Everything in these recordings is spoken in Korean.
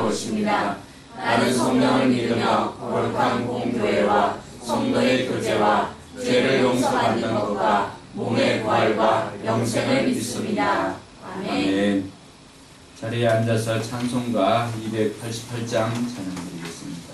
것입니다. 나는 성령을 믿으며 거룩한 공교회와 성도의 교제와 죄를 용서받는 것과 몸의 부활과 영생을 믿습니다. 아멘. 자리에 앉아서 찬송가 288장 찬양드리겠습니다.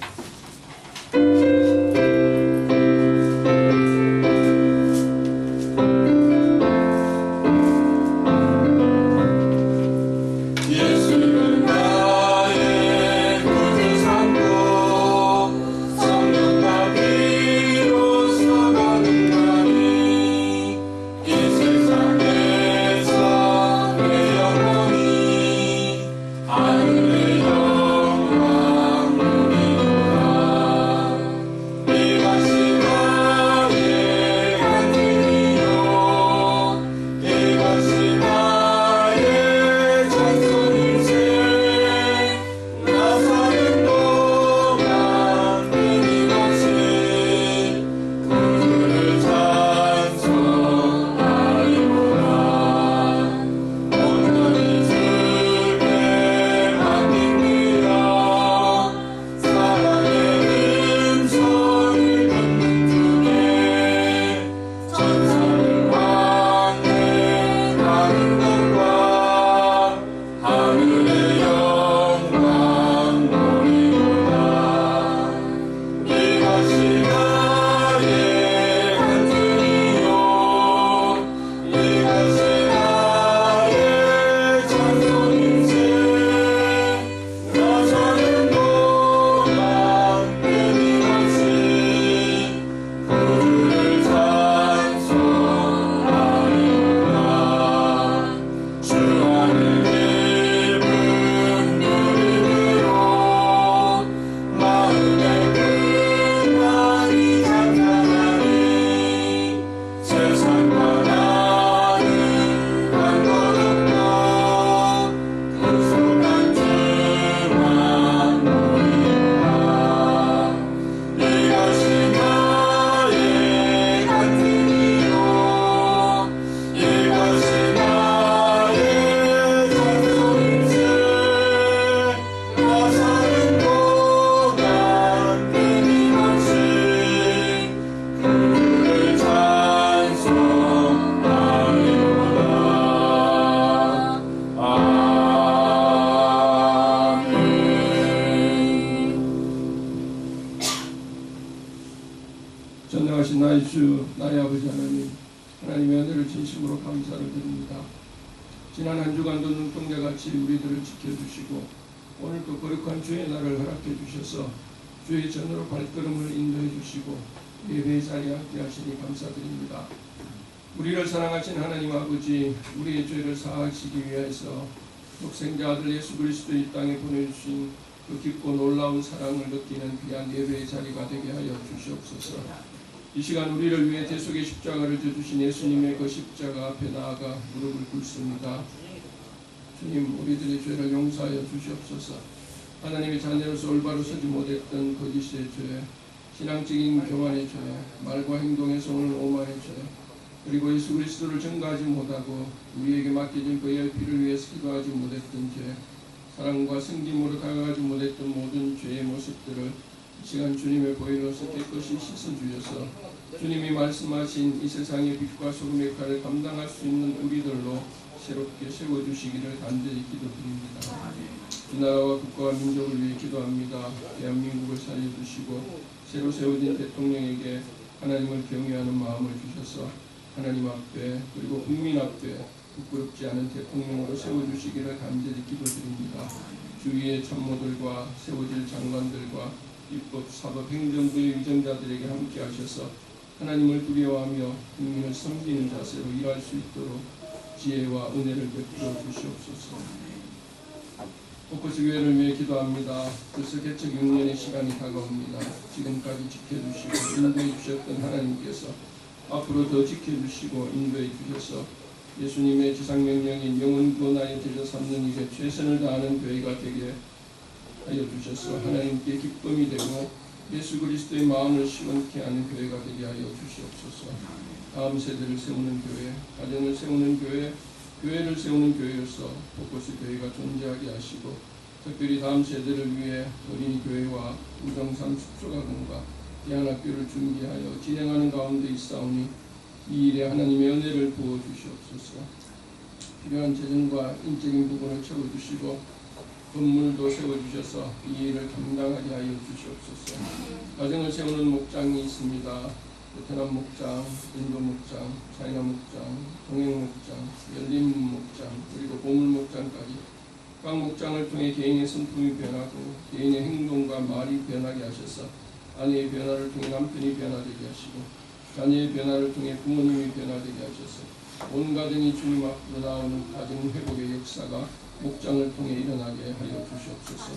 전능하신 나의 주, 나의 아버지 하나님, 하나님의 은혜를 진심으로 감사를 드립니다. 지난 한 주간도 눈동자같이 우리들을 지켜주시고 오늘도 거룩한 주의 날을 허락해 주셔서 주의 전으로 발걸음을 인도해 주시고 예배의 자리에 함께 하시니 감사드립니다. 우리를 사랑하신 하나님 아버지, 우리의 죄를 사하시기 위해서 독생자 아들 예수 그리스도 이 땅에 보내주신 그 깊고 놀라운 사랑을 느끼는 귀한 예배의 자리가 되게 하여 주시옵소서. 이 시간 우리를 위해 대속의 십자가를 져주신 예수님의 그 십자가 앞에 나아가 무릎을 꿇습니다. 주님, 우리들의 죄를 용서하여 주시옵소서. 하나님의 자녀로서 올바로 서지 못했던 거짓의 죄, 신앙적인 교만의 죄, 말과 행동에서 오는 오만의 죄, 그리고 예수 그리스도를 증거하지 못하고 우리에게 맡겨진 그의 피를 위해서 기도하지 못했던 죄, 사랑과 승진으로 다가가지 못했던 모든 죄의 모습들을 이 시간 주님의 보혈로서 깨끗이 씻어주셔서 주님이 말씀하신 이 세상의 빛과 소금의 역할을 감당할 수 있는 우리들로 새롭게 세워주시기를 간절히 기도드립니다. 이 나라와 국가와 민족을 위해 기도합니다. 대한민국을 살려주시고 새로 세워진 대통령에게 하나님을 경외하는 마음을 주셔서 하나님 앞에 그리고 국민 앞에 부끄럽지 않은 대통령으로 세워주시기를 간절히 기도드립니다. 주위의 참모들과 세워질 장관들과 입법, 사법, 행정부의 위정자들에게 함께 하셔서 하나님을 두려워하며 국민을 섬기는 자세로 일할 수 있도록 지혜와 은혜를 베풀어 주시옵소서. 포커스 교회를 위해 기도합니다. 벌써 개척 6년의 시간이 다가옵니다. 지금까지 지켜주시고 인도해 주셨던 하나님께서 앞으로 더 지켜주시고 인도해 주셔서 예수님의 지상명령인 영혼 구원하여 들여 삼는 일에 최선을 다하는 교회가 되게 하여 주셔서 하나님께 기쁨이 되고 예수 그리스도의 마음을 시원케 하는 교회가 되게 하여 주시옵소서. 다음 세대를 세우는 교회, 가정을 세우는 교회, 교회를 세우는 교회로서 포커스 교회가 존재하게 하시고 특별히 다음 세대를 위해 어린이 교회와 우정삼 숙소가정과 대안학교를 준비하여 진행하는 가운데 있사오니 이 일에 하나님의 은혜를 부어주시옵소서. 필요한 재정과 인적인 부분을 채워주시고 건물도 세워주셔서 이 일을 감당하게 하여 주시옵소서. 가정을 세우는 목장이 있습니다. 베트남 목장, 인도 목장, 차이나 목장, 동행 목장, 열린 목장, 그리고 보물 목장까지 각 목장을 통해 개인의 성품이 변하고 개인의 행동과 말이 변하게 하셔서 아내의 변화를 통해 남편이 변화되게 하시고 자녀의 변화를 통해 부모님이 변화되게 하셔서 온 가정이 주님 앞으로 나오는 가정 회복의 역사가 목장을 통해 일어나게 하여 주시옵소서.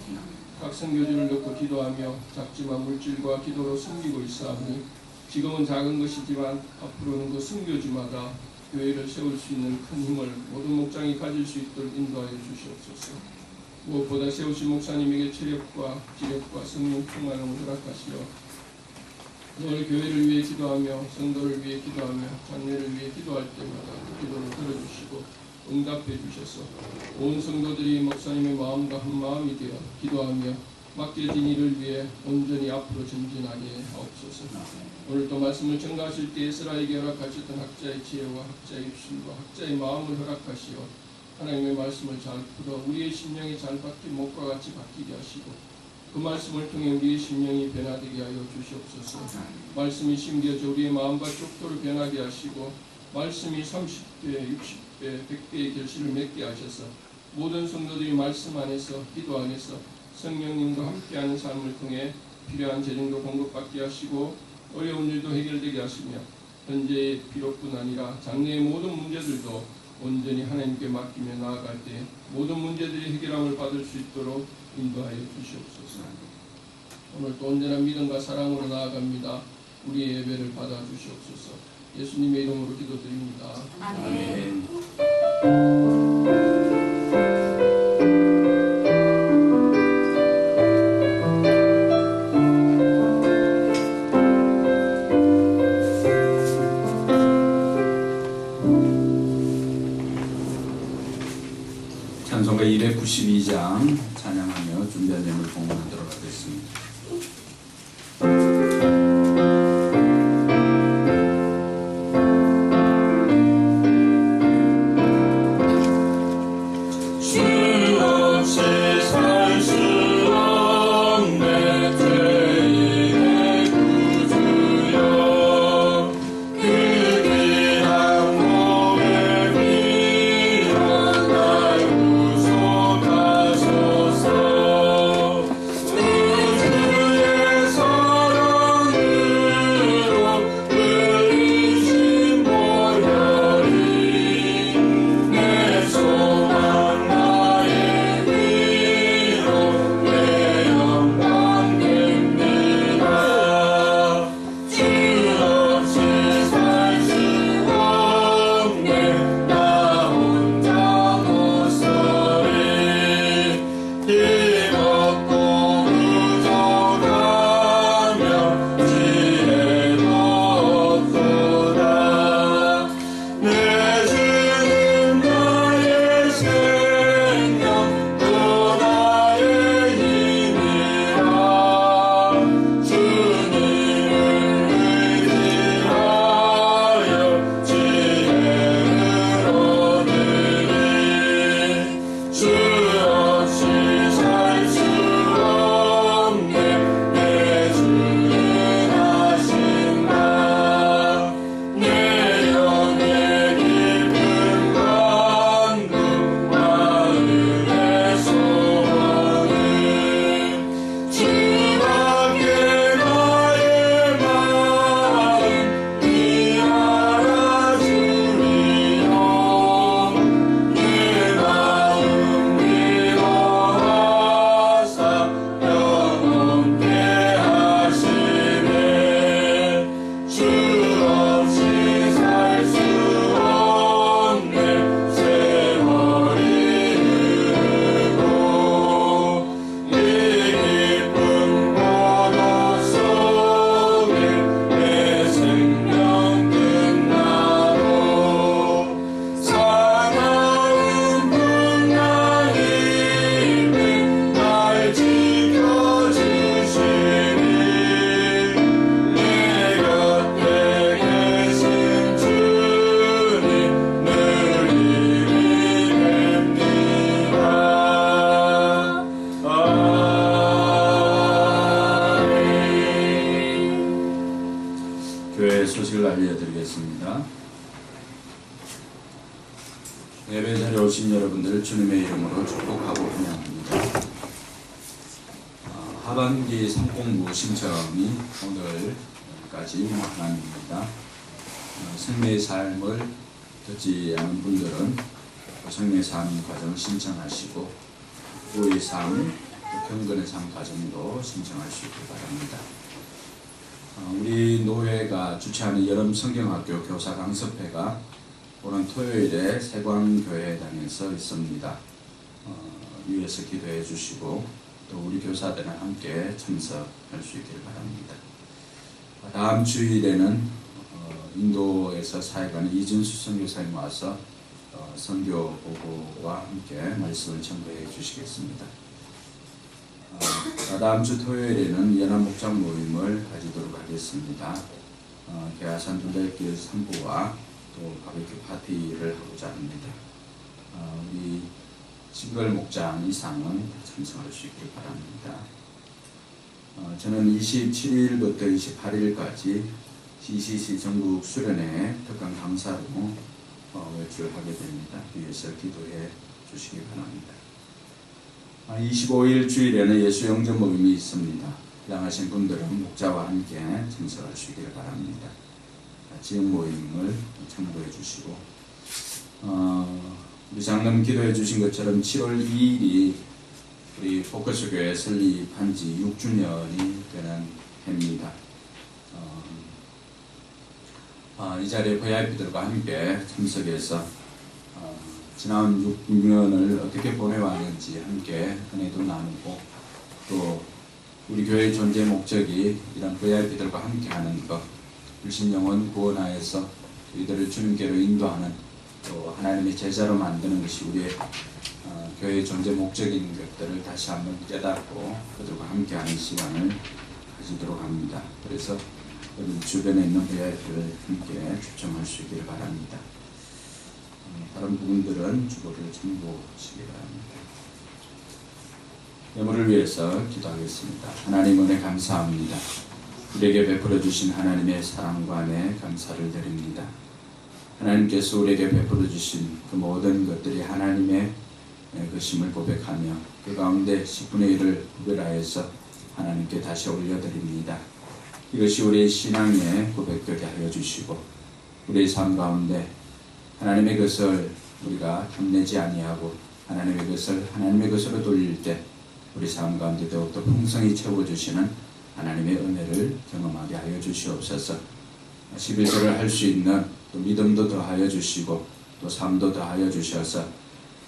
각 선교지를 놓고 기도하며 작지만 물질과 기도로 섬기고 있사오니 지금은 작은 것이지만 앞으로는 그 선교지마다 교회를 세울 수 있는 큰 힘을 모든 목장이 가질 수 있도록 인도하여 주시옵소서. 무엇보다 세우신 목사님에게 체력과 지력과 성령 충만함을 허락하시어 늘 교회를 위해 기도하며 성도를 위해 기도하며 장례를 위해 기도할 때마다 그 기도를 들어주시고 응답해 주셔서 온 성도들이 목사님의 마음과 한 마음이 되어 기도하며 맡겨진 일을 위해 온전히 앞으로 전진하게 하옵소서. 오늘도 말씀을 전가하실 때 에스라에게 허락하셨던 학자의 지혜와 학자의 입술과 학자의 마음을 허락하시어 하나님의 말씀을 잘 풀어 우리의 심령이 잘 박힌 목과 같이 박히게 하시고 그 말씀을 통해 우리의 심령이 변화되게 하여 주시옵소서. 말씀이 심겨져 우리의 마음과 족도를 변하게 하시고 말씀이 30배, 60배, 100배의 결실을 맺게 하셔서 모든 성도들이 말씀 안에서 기도 안에서 성령님과 함께하는 삶을 통해 필요한 재정도 공급받게 하시고 어려운 일도 해결되게 하시며 현재의 필요뿐 아니라 장래의 모든 문제들도 온전히 하나님께 맡기며 나아갈 때 모든 문제들이 해결함을 받을 수 있도록 인도하여 주시옵소서. 오늘 또 온전한 믿음과 사랑으로 나아갑니다. 우리의 예배를 받아 주시옵소서. 예수님의 이름으로 기도드립니다. 아멘. 찬송가 292장 찬양하며 준비한 예물 봉헌하도록 하겠습니다. 주의 기도하겠습니다. 예배 자리에 오신 여러분들 주님의 이름으로 축복하고 환영합니다. 하반기 상공부 신청이 오늘까지 하나입니다. 생명의 삶을 듣지 않은 분들은 생명의 삶 과정 신청하시고 부의 삶, 경건의 삶 과정도 신청할 수 있길 바랍니다. 우리 노회가 주최하는 여름 성경학교 교사 강습회가 오는 토요일에 세광교회당에서 있습니다. 위에서 기도해 주시고 또 우리 교사들은 함께 참석할 수 있길 바랍니다. 다음 주일에는 인도에서 사역하는 이준수 선교사님 와서 선교 보고와 함께 말씀을 전도해 주시겠습니다. 다음 주 토요일에는 연합 목장 모임을 가지도록 하겠습니다. 계하산 둘레길 3부와 또 바베큐 파티를 하고자 합니다. 우리 싱글 목장 이상은 참석할 수 있길 바랍니다. 저는 27일부터 28일까지 CCC 전국 수련회 특강 강사로 외출을 하게 됩니다. 위에서 기도해 주시기 바랍니다. 25일 주일에는 예수 영접 모임이 있습니다. 필요하신 분들은 목자와 함께 참석할 수 있기를 바랍니다. 지역 모임을 참고해 주시고 우리 장로님 기도해 주신 것처럼 7월 2일이 우리 포커스교회 설립한 지 6주년이 되는 해입니다. 이 자리에 VIP들과 함께 참석해서 지난 6년을 어떻게 보내왔는지 함께 은혜도 나누고 또 우리 교회의 존재 목적이 이런 VIP들과 함께 하는 것, 불신영혼 구원하여서 이들을 주님께로 인도하는 또 하나님의 제자로 만드는 것이 우리의 교회의 존재 목적인 것들을 다시 한번 깨닫고 그들과 함께하는 시간을 가지도록 합니다. 그래서 주변에 있는 VIP를 함께 초청할 수 있기를 바랍니다. 다른 부분들은 주보를 참고하시기 바랍니다. 예물을 위해서 기도하겠습니다. 하나님 은혜 감사합니다. 우리에게 베풀어 주신 하나님의 사랑과 은혜 감사를 드립니다. 하나님께서 우리에게 베풀어 주신 그 모든 것들이 하나님의 것임을 고백하며 그 가운데 10분의 1을 구별하여서 하나님께 다시 올려드립니다. 이것이 우리의 신앙의 고백되게 하여 주시고 우리의 삶 가운데 하나님의 것을 우리가 탐내지 아니하고 하나님의 것을 하나님의 것으로 돌릴 때 우리 삶 가운데 더욱더 풍성히 채워주시는 하나님의 은혜를 경험하게 하여 주시옵소서. 11절을 할 수 있는 또 믿음도 더하여 주시고 또 삶도 더하여 주셔서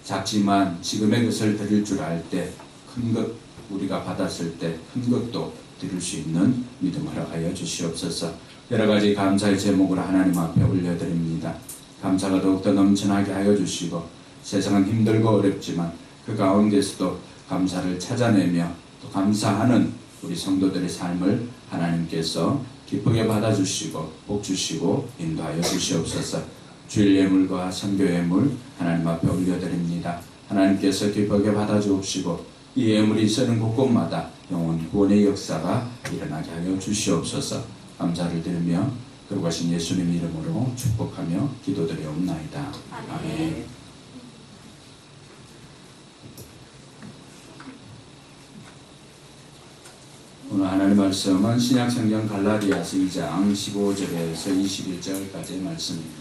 작지만 지금의 것을 드릴 줄 알 때 큰 것 우리가 받았을 때 큰 것도 드릴 수 있는 믿음을 허락하여 주시옵소서. 여러 가지 감사의 제목으로 하나님 앞에 올려드립니다. 감사가 더욱더 넘쳐나게 하여 주시고 세상은 힘들고 어렵지만 그 가운데서도 감사를 찾아내며 또 감사하는 우리 성도들의 삶을 하나님께서 기쁘게 받아주시고 복주시고 인도하여 주시옵소서. 주일 예물과 선교 예물 하나님 앞에 올려드립니다. 하나님께서 기쁘게 받아주옵시고 이 예물이 쓰는 곳곳마다 영원 구원의 역사가 일어나게 하여 주시옵소서. 감사를 드리며 거룩하신 예수님 이름으로 축복하며 기도드리옵나이다. 아멘. 오늘 하나님의 말씀은 신약성경 갈라디아서 2장 15절에서 21절까지의 말씀입니다.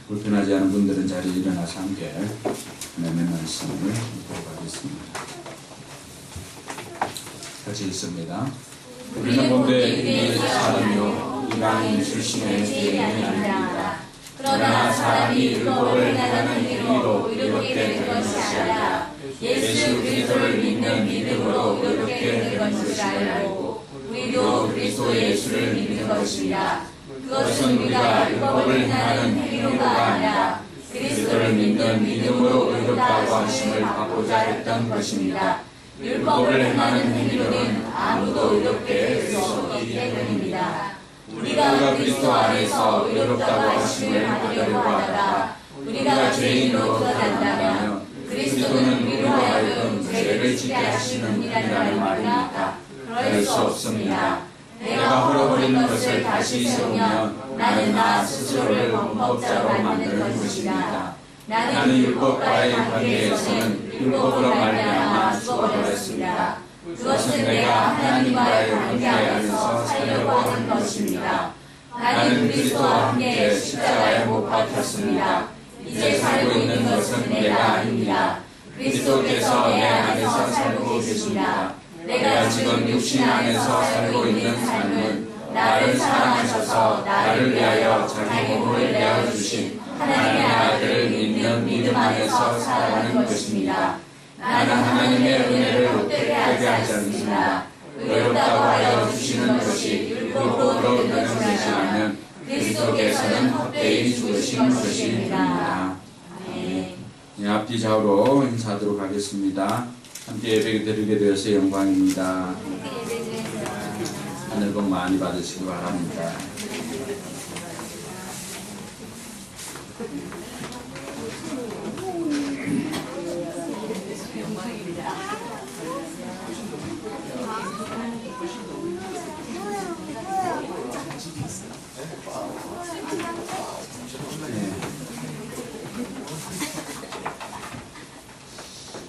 불편하지 않은 분들은 자리에 일어나서 함께 하나님의 말씀을 읽도록 하겠습니다. 같이 읽습니다. 우리는 본래 유대의 사람이요 이방인 출신의 죄인이 아닙니다. 그러나 사람이 율법을 행하는 행위로 이렇게 된 것이 아니라 예수 그리스도를 믿는 믿음으로 이렇게 된 것을 알고 우리도 그리스도 예수를 믿는 것입니다. 그것은 우리가 율법을 행하는 행위로가 아니라 그리스도를 믿는 믿음으로 의롭다고 하심을 받고자 했던 것입니다. 율법을 행하는 행위로는 아무도 의롭게 될 수 없기 때문입니다. 우리가 그리스도 안에서 의롭다고 하심을 받으려고 하다가 우리가 죄인으로 드러난다면 그리스도는 우리로 하여금 죄를 짓게 하시는 분이라는 말입니까? 그럴 수 없습니다. 내가 헐어버린 것을 다시 세우면 나는 나 스스로를 범법자로 만드는 것입니다. 나는 율법과의 관계에서는 율법으로 말미암아 죽어버렸습니다. 그것은 내가 하나님과의 관계 안에서 살려고 하는 것입니다. 나는 그리스도와 함께 십자가에 못 박혔습니다. 이제 살고 있는 것은 내가 아닙니다. 그리스도께서 내 안에서 살고 계십니다. 내가 지금 육신 안에서 살고 있는 삶은 나를 사랑하셔서 나를 위하여 자기 몸을 내어주신 하나님의 아들을 믿는 믿음 안에서 살아가는 것입니다. 나는 하나님의 은혜를 헛되게 하지 않습니다. 의롭다고 하여 주시는 것이 율법으로 되는 것이 아니면 그리스도께서는 헛되이 죽으신 것입니다. 네, 앞뒤 좌우로 인사하도록 하겠습니다. 함께 예배 드리게 되어서 영광입니다. 하늘 복 많이 받으시기 바랍니다.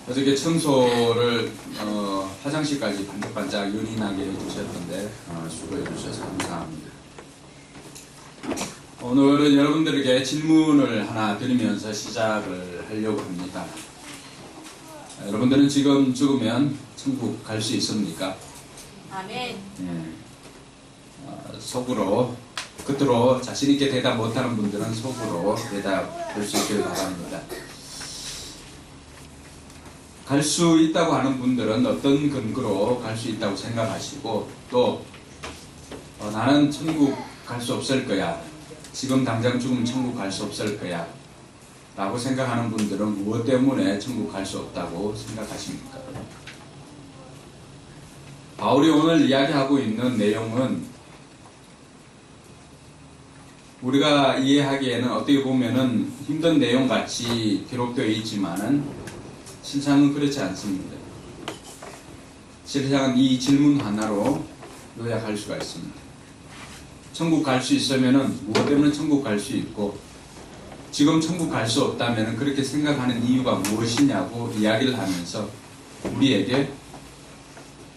어저께 청소를 화장실까지 반짝반짝 연인하게 해주셨던데 수고해 주셔서 감사합니다. 오늘은 여러분들에게 질문을 하나 드리면서 시작을 하려고 합니다. 여러분들은 지금 죽으면 천국 갈 수 있습니까? 아멘. 속으로 겉으로 자신 있게 대답 못하는 분들은 속으로 대답할 수 있길 바랍니다. 갈 수 있다고 하는 분들은 어떤 근거로 갈 수 있다고 생각하시고 또 나는 천국 갈 수 없을 거야. 지금 당장 죽으면 천국 갈 수 없을 거야. 라고 생각하는 분들은 무엇 때문에 천국 갈 수 없다고 생각하십니까? 바울이 오늘 이야기하고 있는 내용은 우리가 이해하기에는 어떻게 보면은 힘든 내용 같이 기록되어 있지만은 실상은 그렇지 않습니다. 실상은 이 질문 하나로 요약할 수가 있습니다. 천국 갈 수 있으면은 무엇 때문에 천국 갈 수 있고 지금 천국 갈 수 없다면은 그렇게 생각하는 이유가 무엇이냐고 이야기를 하면서 우리에게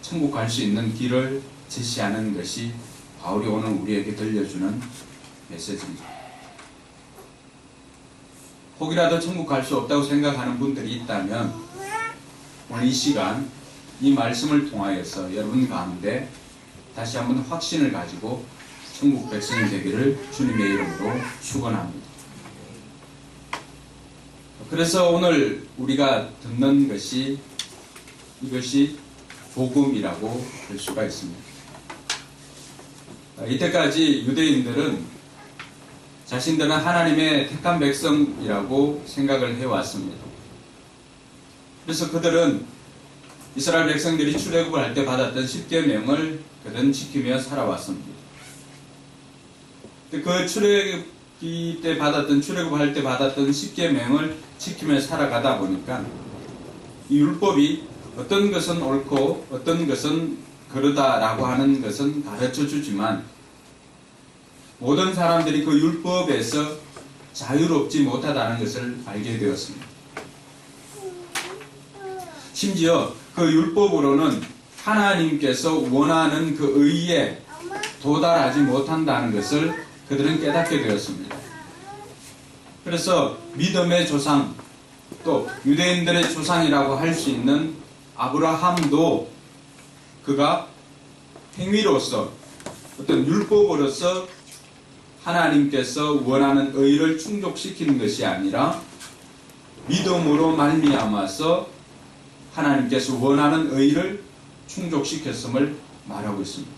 천국 갈 수 있는 길을 제시하는 것이 바울이 오늘 우리에게 들려주는 메시지입니다. 혹이라도 천국 갈 수 없다고 생각하는 분들이 있다면 오늘 이 시간 이 말씀을 통하여서 여러분 가운데 다시 한번 확신을 가지고 천국 백성이 되기를 주님의 이름으로 축원합니다. 그래서 오늘 우리가 듣는 것이 이것이 복음이라고 할 수가 있습니다. 이때까지 유대인들은 자신들은 하나님의 택한 백성이라고 생각을 해왔습니다. 그래서 그들은 이스라엘 백성들이 출애굽을 할 때 받았던 10계명을 그들은 지키며 살아왔습니다. 그 출애굽 때 받았던 10계명을 지키며 살아가다 보니까 이 율법이 어떤 것은 옳고 어떤 것은 그러다라고 하는 것은 가르쳐 주지만 모든 사람들이 그 율법에서 자유롭지 못하다는 것을 알게 되었습니다. 심지어 그 율법으로는 하나님께서 원하는 그 의에 도달하지 못한다는 것을 그들은 깨닫게 되었습니다. 그래서 믿음의 조상, 또 유대인들의 조상이라고 할 수 있는 아브라함도 그가 행위로서 어떤 율법으로서 하나님께서 원하는 의를 충족시키는 것이 아니라 믿음으로 말미암아서 하나님께서 원하는 의를 충족시켰음을 말하고 있습니다.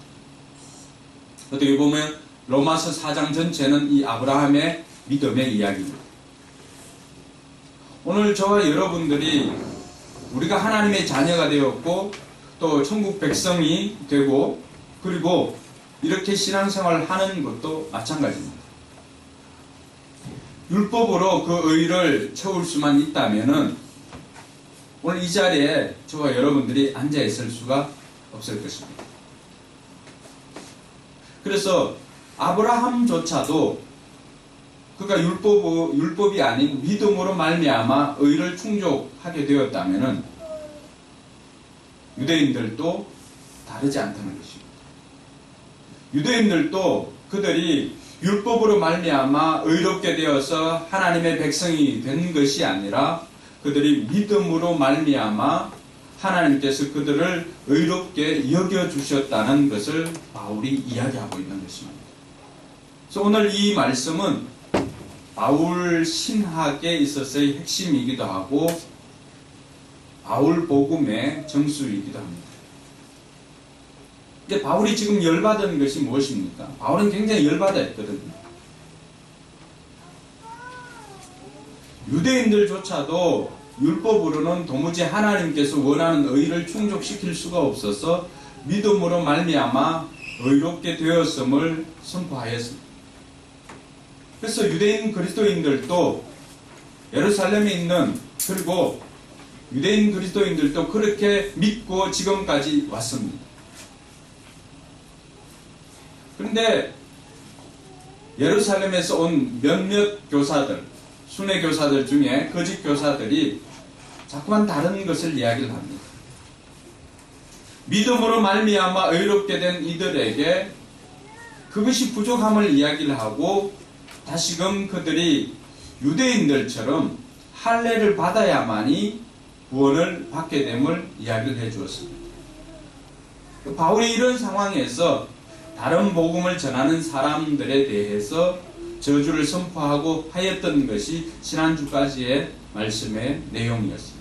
어떻게 보면 로마서 4장 전체는 이 아브라함의 믿음의 이야기입니다. 오늘 저와 여러분들이 우리가 하나님의 자녀가 되었고 또 천국 백성이 되고 그리고 이렇게 신앙생활을 하는 것도 마찬가지입니다. 율법으로 그 의를 채울 수만 있다면은 오늘 이 자리에 저와 여러분들이 앉아 있을 수가 없을 것입니다. 그래서 아브라함조차도 그가 율법이 아닌 믿음으로 말미암아 의를 충족하게 되었다면은 유대인들도 다르지 않다는 것입니다. 유대인들도 그들이 율법으로 말미암아 의롭게 되어서 하나님의 백성이 된 것이 아니라 그들이 믿음으로 말미암아 하나님께서 그들을 의롭게 여겨주셨다는 것을 바울이 이야기하고 있는 것입니다. 그래서 오늘 이 말씀은 바울 신학에 있어서의 핵심이기도 하고 바울 복음의 정수이기도 합니다. 근데 바울이 지금 열받은 것이 무엇입니까? 바울은 굉장히 열받아 했거든요. 유대인들조차도 율법으로는 도무지 하나님께서 원하는 의를 충족시킬 수가 없어서 믿음으로 말미암아 의롭게 되었음을 선포하였습니다. 그래서 유대인 그리스도인들도 예루살렘에 있는 그리고 유대인 그리스도인들도 그렇게 믿고 지금까지 왔습니다. 그런데 예루살렘에서 온 몇몇 교사들, 순회 교사들 중에 거짓 교사들이 자꾸만 다른 것을 이야기를 합니다. 믿음으로 말미암아 의롭게 된 이들에게 그것이 부족함을 이야기를 하고 다시금 그들이 유대인들처럼 할례를 받아야만이 구원을 받게 됨을 이야기를 해주었습니다. 바울이 이런 상황에서 다른 복음을 전하는 사람들에 대해서 저주를 선포하고 하였던 것이 지난주까지의 말씀의 내용이었습니다.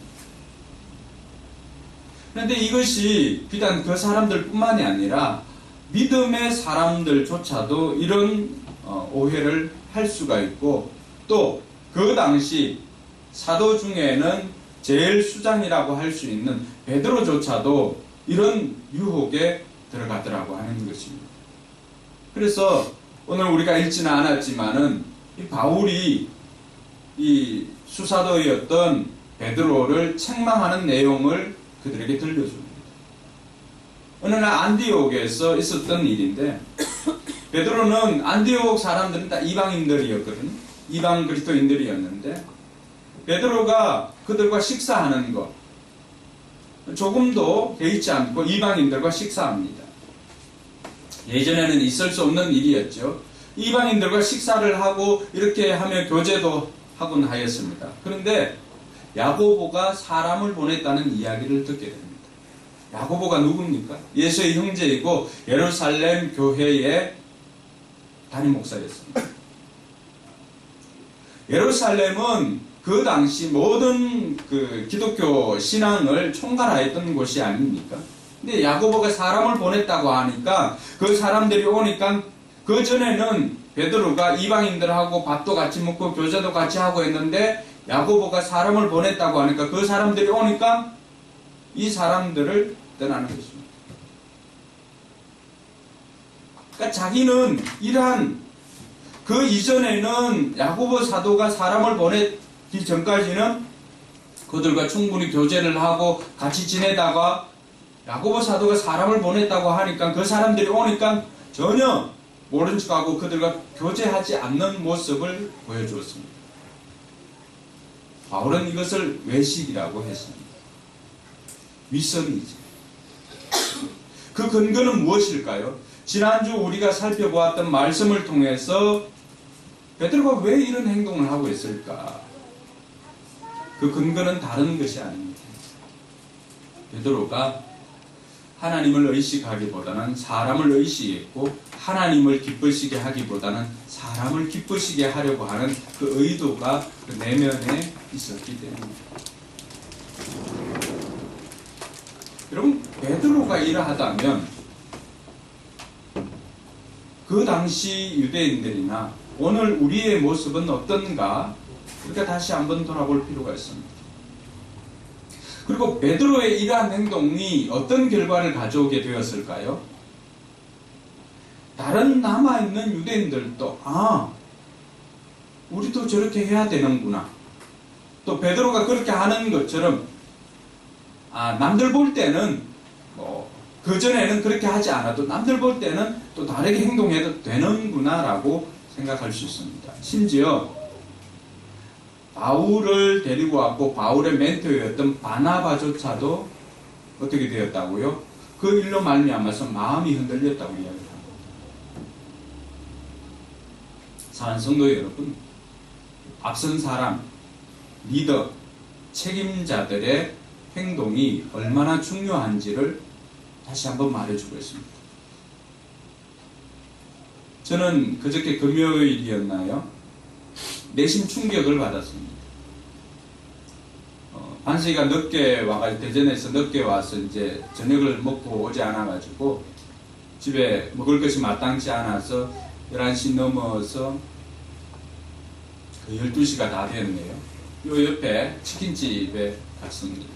그런데 이것이 비단 그 사람들뿐만이 아니라 믿음의 사람들조차도 이런 오해를 할 수가 있고 또 그 당시 사도 중에는 제일 수장이라고 할 수 있는 베드로조차도 이런 유혹에 들어가더라고 하는 것입니다. 그래서 오늘 우리가 읽지는 않았지만은 이 바울이 이 수사도였던 베드로를 책망하는 내용을 그들에게 들려줍니다. 어느 날 안디옥에서 있었던 일인데 베드로는 안디옥 사람들은 다 이방인들이었거든요. 이방 그리스도인들이었는데 베드로가 그들과 식사하는 것 조금도 개의치 않고 이방인들과 식사합니다. 예전에는 있을 수 없는 일이었죠. 이방인들과 식사를 하고 이렇게 하며 교제도 하곤 하였습니다. 그런데 야고보가 사람을 보냈다는 이야기를 듣게 됩니다. 야고보가 누굽니까? 예수의 형제이고 예루살렘 교회의 담임 목사였습니다. 예루살렘은 그 당시 모든 그 기독교 신앙을 총괄하였던 곳이 아닙니까? 근데 야고보가 사람을 보냈다고 하니까 그 사람들이 오니까 그 전에는 베드로가 이방인들하고 밥도 같이 먹고 교제도 같이 하고 했는데 야고보가 사람을 보냈다고 하니까 그 사람들이 오니까 이 사람들을 떠나는 것입니다. 그러니까 자기는 이러한 그 이전에는 야고보 사도가 사람을 보내기 전까지는 그들과 충분히 교제를 하고 같이 지내다가 야고보 사도가 사람을 보냈다고 하니까 그 사람들이 오니까 전혀 모른 척하고 그들과 교제하지 않는 모습을 보여주었습니다. 바울은 이것을 외식이라고 했습니다. 위선이지. 그 근거는 무엇일까요? 지난주 우리가 살펴보았던 말씀을 통해서 베드로가 왜 이런 행동을 하고 있을까? 그 근거는 다른 것이 아닙니다. 베드로가 하나님을 의식하기보다는 사람을 의식했고 하나님을 기쁘시게 하기보다는 사람을 기쁘시게 하려고 하는 그 의도가 그 내면에 있었기 때문입니다. 여러분, 베드로가 이러하다면 그 당시 유대인들이나 오늘 우리의 모습은 어떤가? 우리가 다시 한번 돌아볼 필요가 있습니다. 그리고 베드로의 이러한 행동이 어떤 결과를 가져오게 되었을까요? 다른 남아있는 유대인들도 우리도 저렇게 해야 되는구나. 또 베드로가 그렇게 하는 것처럼 남들 볼 때는 그전에는 그렇게 하지 않아도 남들 볼 때는 또 다르게 행동해도 되는구나라고 생각할 수 있습니다. 심지어 바울을 데리고 왔고 바울의 멘토였던 바나바조차도 어떻게 되었다고요? 그 일로 말미암아서 마음이 흔들렸다고 이야기합니다. 사랑하는 성도 여러분, 앞선 사람, 리더, 책임자들의 행동이 얼마나 중요한지를 다시 한번 말해주고 있습니다. 저는 그저께 금요일이었나요? 내심 충격을 받았습니다. 반석이가 늦게 와가지고 대전에서 늦게 와서 이제 저녁을 먹고 오지 않아가지고 집에 먹을 것이 마땅치 않아서 11시 넘어서 12시가 다 됐네요. 요 옆에 치킨집에 갔습니다.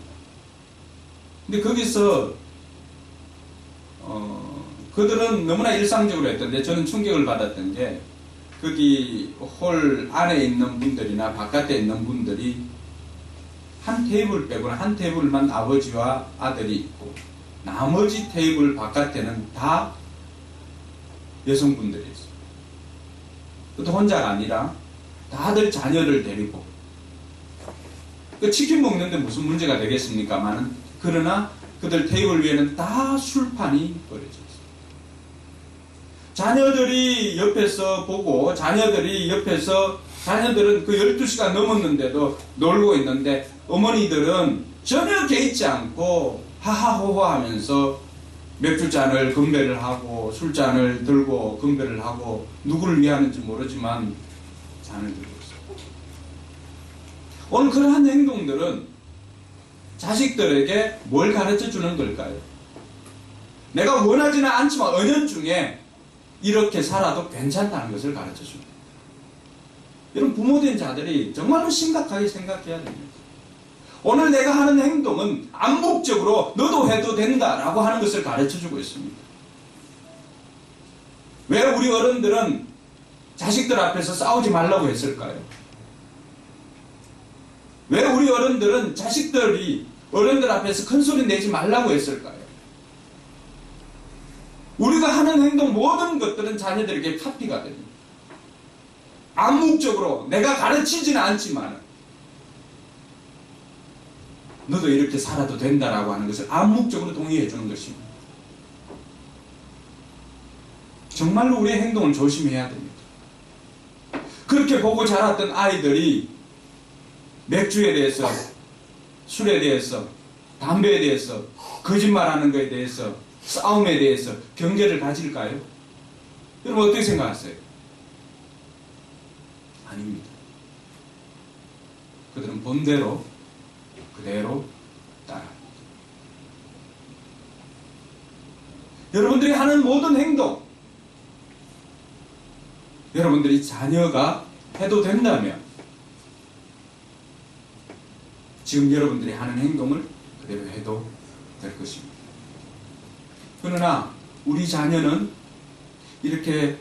근데 거기서 그들은 너무나 일상적으로 했던데 저는 충격을 받았던 게 거기 홀 안에 있는 분들이나 바깥에 있는 분들이 한 테이블 빼고는 한 테이블만 아버지와 아들이 있고 나머지 테이블 바깥에는 다 여성분들이 있어요. 또 혼자가 아니라 다들 자녀를 데리고 치킨 먹는데 무슨 문제가 되겠습니까만 그러나 그들 테이블 위에는 다 술판이 버려져 있어요. 자녀들이 옆에서 보고 자녀들은 그 12시가 넘었는데도 놀고 있는데 어머니들은 전혀 개의치 않고 하하호호 하면서 맥주잔을 건배를 하고 술잔을 들고 건배를 하고 누구를 위하는지 모르지만 잔을 들고 있어요. 오늘 그러한 행동들은 자식들에게 뭘 가르쳐 주는 걸까요? 내가 원하지는 않지만 은연중에 이렇게 살아도 괜찮다는 것을 가르쳐 줍니다. 이런 부모된 자들이 정말로 심각하게 생각해야 됩니다. 오늘 내가 하는 행동은 암묵적으로 너도 해도 된다라고 하는 것을 가르쳐 주고 있습니다. 왜 우리 어른들은 자식들 앞에서 싸우지 말라고 했을까요? 왜 우리 어른들은 자식들이 어른들 앞에서 큰 소리 내지 말라고 했을까요? 우리가 하는 행동 모든 것들은 자녀들에게 카피가 됩니다. 암묵적으로 내가 가르치지는 않지만 너도 이렇게 살아도 된다라고 하는 것을 암묵적으로 동의해 주는 것입니다. 정말로 우리의 행동을 조심해야 됩니다. 그렇게 보고 자랐던 아이들이 맥주에 대해서, 술에 대해서, 담배에 대해서, 거짓말하는 것에 대해서, 싸움에 대해서 경계를 가질까요? 여러분 어떻게 생각하세요? 아닙니다. 그들은 본대로 그대로 따라합니다. 여러분들이 하는 모든 행동, 여러분들이 자녀가 해도 된다면 지금 여러분들이 하는 행동을 그대로 해도 될 것입니다. 그러나 우리 자녀는 이렇게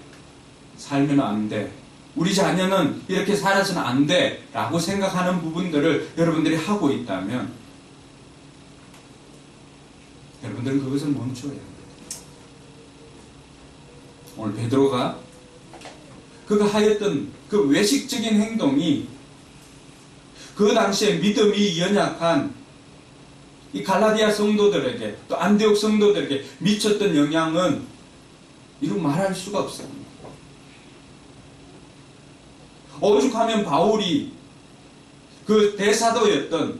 살면 안 돼, 우리 자녀는 이렇게 살아서는 안 돼 라고 생각하는 부분들을 여러분들이 하고 있다면 여러분들은 그것을 멈춰야 합니다. 오늘 베드로가 그가 하였던 그 외식적인 행동이 그 당시에 믿음이 연약한 이 갈라디아 성도들에게 또 안디옥 성도들에게 미쳤던 영향은 이루 말할 수가 없습니다. 오죽하면 바울이 그 대사도였던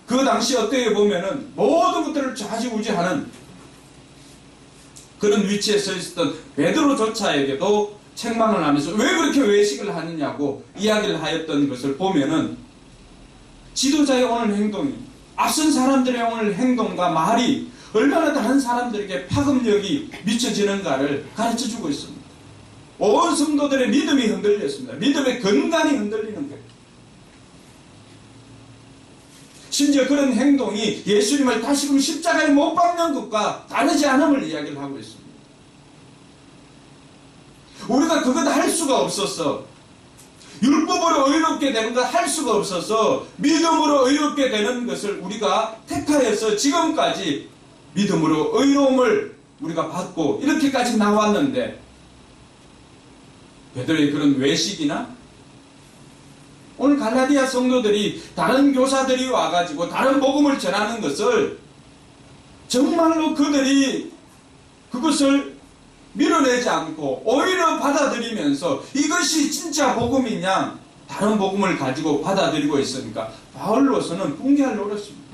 그 당시 어떻게 보면은 모든 것들을 좌지우지하는 그런 위치에 서 있었던 베드로조차에게도 책망을 하면서 왜 그렇게 외식을 하느냐고 이야기를 하였던 것을 보면은 지도자의 오늘 행동이 앞선 사람들의 오늘 행동과 말이 얼마나 다른 사람들에게 파급력이 미쳐지는가를 가르쳐주고 있습니다. 온 성도들의 믿음이 흔들렸습니다. 믿음의 근간이 흔들리는 거예요. 심지어 그런 행동이 예수님을 다시금 십자가에 못 박는 것과 다르지 않음을 이야기를 하고 있습니다. 우리가 그것 할 수가 없었어. 율법으로 의롭게 되는 걸 할 수가 없어서 믿음으로 의롭게 되는 것을 우리가 택하여서 지금까지 믿음으로 의로움을 우리가 받고 이렇게까지 나왔는데, 베드로의 그런 외식이나 오늘 갈라디아 성도들이 다른 교사들이 와가지고 다른 복음을 전하는 것을 정말로 그들이 그것을 밀어내지 않고 오히려 받아들이면서 이것이 진짜 복음이냐 다른 복음을 가지고 받아들이고 있으니까 바울로서는 붕괴할 노릇입니다.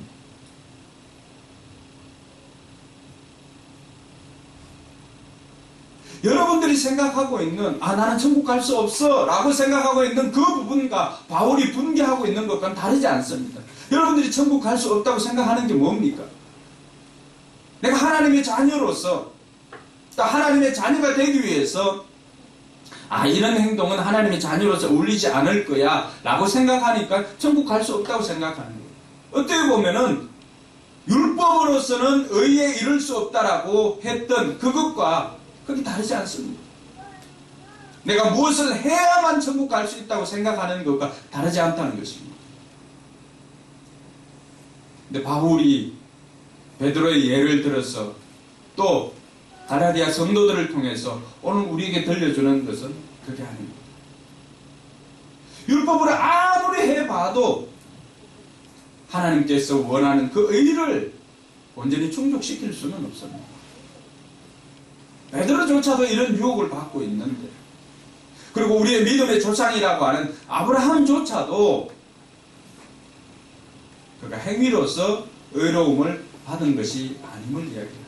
여러분들이 생각하고 있는 나는 천국 갈 수 없어 라고 생각하고 있는 그 부분과 바울이 분개하고 있는 것과는 다르지 않습니다. 여러분들이 천국 갈 수 없다고 생각하는 게 뭡니까? 내가 하나님의 자녀로서 또 하나님의 자녀가 되기 위해서 이런 행동은 하나님의 자녀로서 어울리지 않을 거야 라고 생각하니까 천국 갈 수 없다고 생각하는 거예요. 어떻게 보면은 율법으로서는 의에 이를 수 없다라고 했던 그것과 그게 다르지 않습니다. 내가 무엇을 해야만 천국 갈 수 있다고 생각하는 것과 다르지 않다는 것입니다. 근데 바울이 베드로의 예를 들어서 또 갈라디아 성도들을 통해서 오늘 우리에게 들려주는 것은 그게 아닙니다. 율법으로 아무리 해봐도 하나님께서 원하는 그 의를 온전히 충족시킬 수는 없습니다. 베드로조차도 이런 유혹을 받고 있는데, 그리고 우리의 믿음의 조상이라고 하는 아브라함조차도 그가 행위로서 의로움을 받은 것이 아님을 이야기합니다.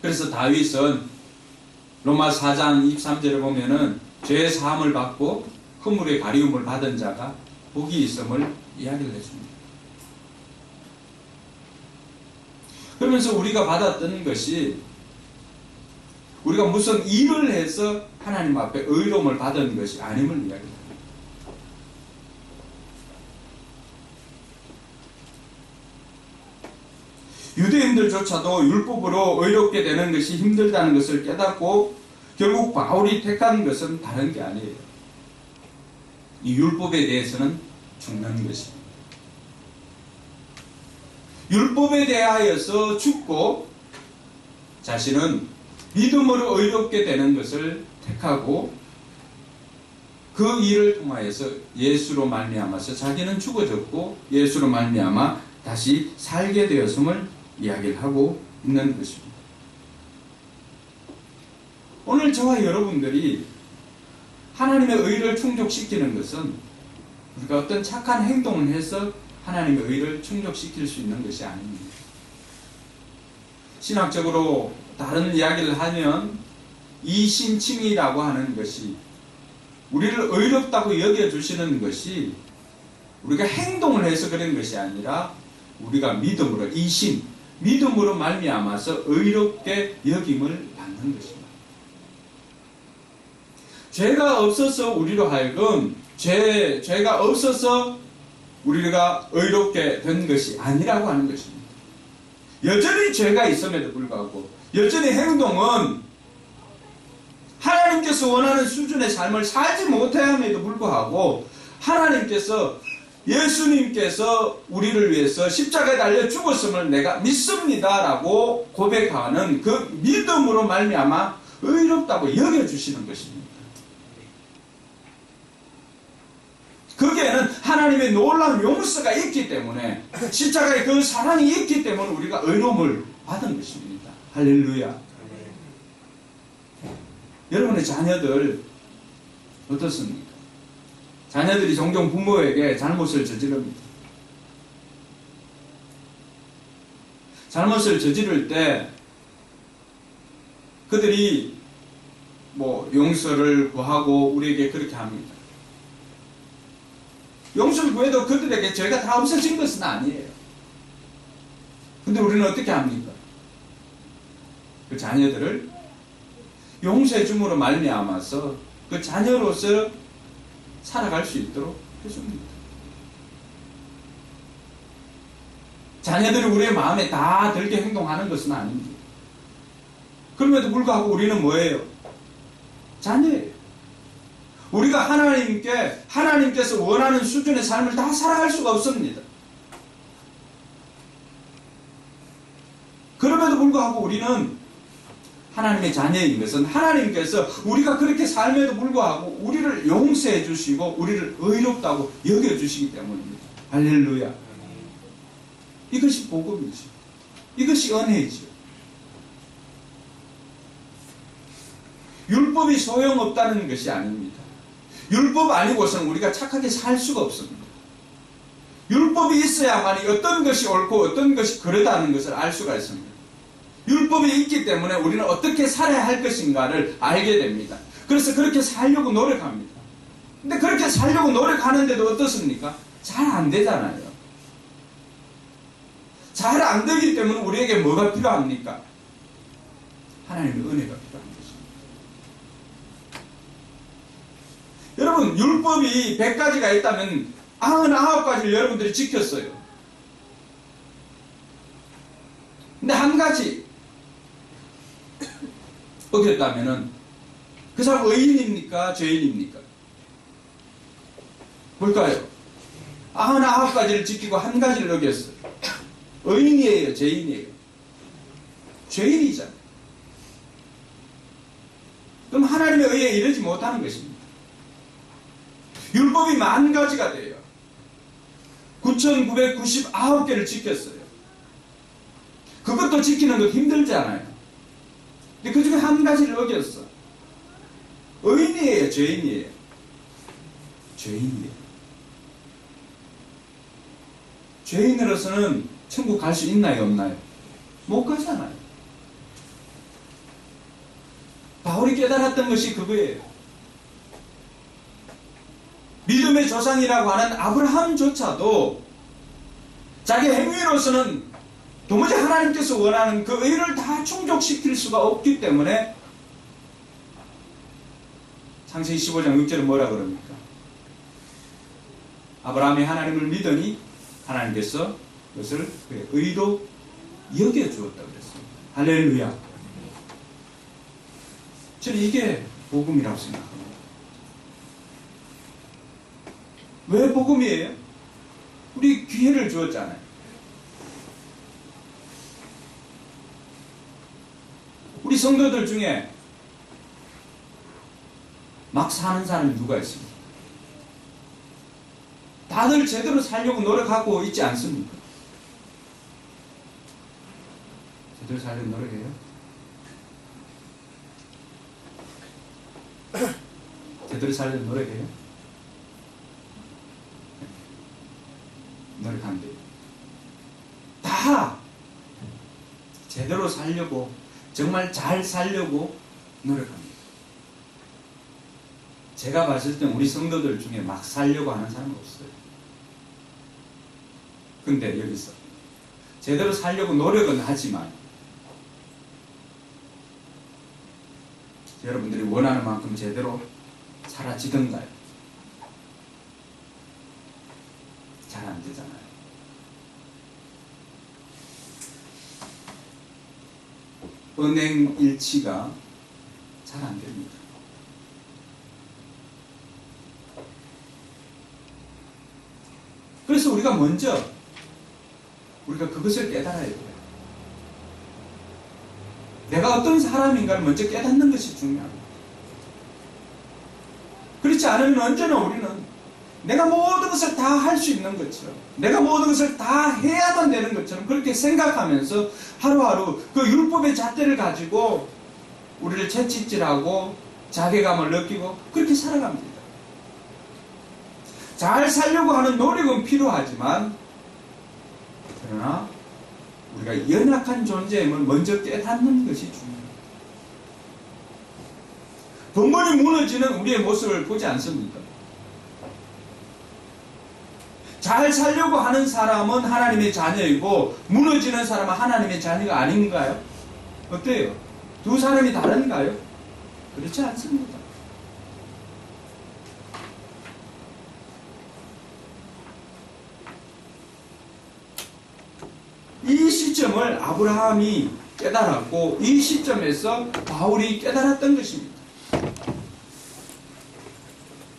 그래서 다윗은 로마 4장 23절에 보면은 죄의 사함을 받고 허물의 가리움을 받은 자가 복이 있음을 이야기를 해줍니다. 그러면서 우리가 받았던 것이 우리가 무슨 일을 해서 하나님 앞에 의로움을 받은 것이 아님을 이야기합니다. 유대인들조차도 율법으로 의롭게 되는 것이 힘들다는 것을 깨닫고 결국 바울이 택한 것은 다른 게 아니에요. 이 율법에 대해서는 죽는 것입니다. 율법에 대하여서 죽고 자신은 믿음으로 의롭게 되는 것을 택하고 그 일을 통하여서 예수로 말미암아서 자기는 죽어졌고 예수로 말미암아 다시 살게 되었음을 이야기를 하고 있는 것입니다. 오늘 저와 여러분들이 하나님의 의를 충족시키는 것은 우리가 어떤 착한 행동을 해서 하나님의 의를 충족시킬 수 있는 것이 아닙니다. 신학적으로 다른 이야기를 하면 이신칭이라고 하는 것이 우리를 의롭다고 여겨주시는 것이 우리가 행동을 해서 그런 것이 아니라 우리가 믿음으로 이신, 믿음으로 말미암아서 의롭게 여김을 받는 것입니다. 죄가 없어서 우리로 하여금 죄가 없어서 우리가 의롭게 된 것이 아니라고 하는 것입니다. 여전히 죄가 있음에도 불구하고 여전히 행동은 하나님께서 원하는 수준의 삶을 살지 못함에도 불구하고 하나님께서 예수님께서 우리를 위해서 십자가에 달려 죽었음을 내가 믿습니다 라고 고백하는 그 믿음으로 말미암아 의롭다고 여겨주시는 것입니다. 거기에는 하나님의 놀라운 용서가 있기 때문에 십자가에 그 사랑이 있기 때문에 우리가 의로움을 받은 것입니다. 할렐루야. 여러분의 자녀들 어떻습니까? 자녀들이 종종 부모에게 잘못을 저지릅니다. 잘못을 저지를 때 그들이 용서를 구하고 우리에게 그렇게 합니다. 용서를 구해도 그들에게 죄가 다 없어진 것은 아니에요. 근데 우리는 어떻게 합니까? 그 자녀들을 용서해 줌으로 말미암아서 그 자녀로서 살아갈 수 있도록 해줍니다. 자녀들이 우리의 마음에 다 들게 행동하는 것은 아닙니다. 그럼에도 불구하고 우리는 뭐예요? 자녀예요. 우리가 하나님께서 원하는 수준의 삶을 다 살아갈 수가 없습니다. 그럼에도 불구하고 우리는 하나님의 자녀인 것은 하나님께서 우리가 그렇게 삶에도 불구하고 우리를 용서해 주시고 우리를 의롭다고 여겨주시기 때문입니다. 할렐루야. 이것이 복음이죠. 이것이 은혜이죠. 율법이 소용없다는 것이 아닙니다. 율법 아니고서는 우리가 착하게 살 수가 없습니다. 율법이 있어야만이 어떤 것이 옳고 어떤 것이 그러다는 것을 알 수가 있습니다. 율법이 있기 때문에 우리는 어떻게 살아야 할 것인가를 알게 됩니다. 그래서 그렇게 살려고 노력합니다. 근데 그렇게 살려고 노력하는데도 어떻습니까? 잘 안 되잖아요. 잘 안 되기 때문에 우리에게 뭐가 필요합니까? 하나님의 은혜가 필요한 것입니다. 여러분, 율법이 100가지가 있다면 99가지를 여러분들이 지켰어요. 근데 한 가지 어겼다면은 그 사람 의인입니까? 죄인입니까? 뭘까요? 99가지를 지키고 한 가지를 어겼어요. 의인이에요? 죄인이에요? 죄인이잖아요. 그럼 하나님의 의에 이르지 못하는 것입니다. 율법이 10,000가지가 돼요. 9,999개를 지켰어요. 그것도 지키는 것 힘들잖아요. 근데 그 중에 한 가지를 어겼어. 의인이에요? 죄인이에요? 죄인이에요. 죄인으로서는 천국 갈 수 있나요? 없나요? 못 가잖아요. 바울이 깨달았던 것이 그거예요. 믿음의 조상이라고 하는 아브라함조차도 자기 행위로서는 도무지 하나님께서 원하는 그 의를 다 충족시킬 수가 없기 때문에 창세기 15장 6절은 뭐라 그럽니까? 아브라함이 하나님을 믿으니 하나님께서 그것을 그의 의로 여겨주었다고 그랬습니다. 할렐루야. 저는 이게 복음이라고 생각합니다. 왜 복음이에요? 우리 기회를 주었잖아요. 우리 성도들 중에 막 사는 사람이 누가 있습니까? 다들 제대로 살려고 노력하고 있지 않습니까? 제대로 살려고 노력해요? 제대로 살려고 노력해요? 노력하면 돼요. 다 제대로 살려고, 정말 잘 살려고 노력합니다. 제가 봤을 땐 우리 성도들 중에 막 살려고 하는 사람은 없어요. 근데 여기서 제대로 살려고 노력은 하지만 여러분들이 원하는 만큼 제대로 살아지던가요? 잘 안 되잖아요. 은행 일치가 잘 안 됩니다. 그래서 우리가 먼저 우리가 그것을 깨달아야 돼요. 내가 어떤 사람인가를 먼저 깨닫는 것이 중요합니다. 그렇지 않으면 언제나 우리는 내가 모든 것을 다 할 수 있는 것처럼, 내가 모든 것을 다 해야만 되는 것처럼 그렇게 생각하면서 하루하루 그 율법의 잣대를 가지고 우리를 채찍질하고 자괴감을 느끼고 그렇게 살아갑니다. 잘 살려고 하는 노력은 필요하지만 그러나 우리가 연약한 존재임을 먼저 깨닫는 것이 중요합니다. 번번이 무너지는 우리의 모습을 보지 않습니까? 잘 살려고 하는 사람은 하나님의 자녀이고 무너지는 사람은 하나님의 자녀가 아닌가요? 어때요? 두 사람이 다른가요? 그렇지 않습니다. 이 시점을 아브라함이 깨달았고 이 시점에서 바울이 깨달았던 것입니다.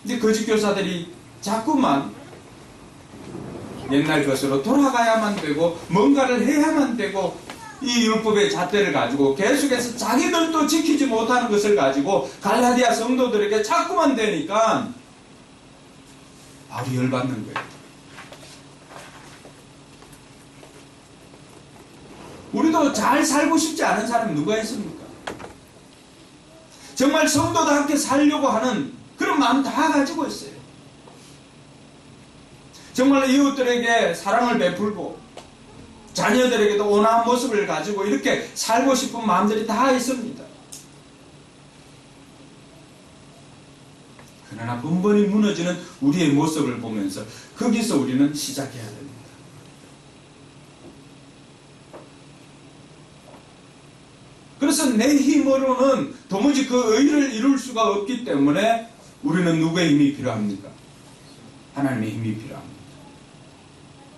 이제 거짓 교사들이 자꾸만 옛날 것으로 돌아가야만 되고 뭔가를 해야만 되고 이 율법의 잣대를 가지고 계속해서 자기들도 지키지 못하는 것을 가지고 갈라디아 성도들에게 자꾸만 되니까 바로 열받는 거예요. 우리도 잘 살고 싶지 않은 사람이 누가 있습니까? 정말 성도답게 살려고 하는 그런 마음 다 가지고 있어요. 정말 이웃들에게 사랑을 베풀고 자녀들에게도 온화한 모습을 가지고 이렇게 살고 싶은 마음들이 다 있습니다. 그러나 번번이 무너지는 우리의 모습을 보면서 거기서 우리는 시작해야 됩니다. 그래서 내 힘으로는 도무지 그 의를 이룰 수가 없기 때문에 우리는 누구의 힘이 필요합니까? 하나님의 힘이 필요합니다.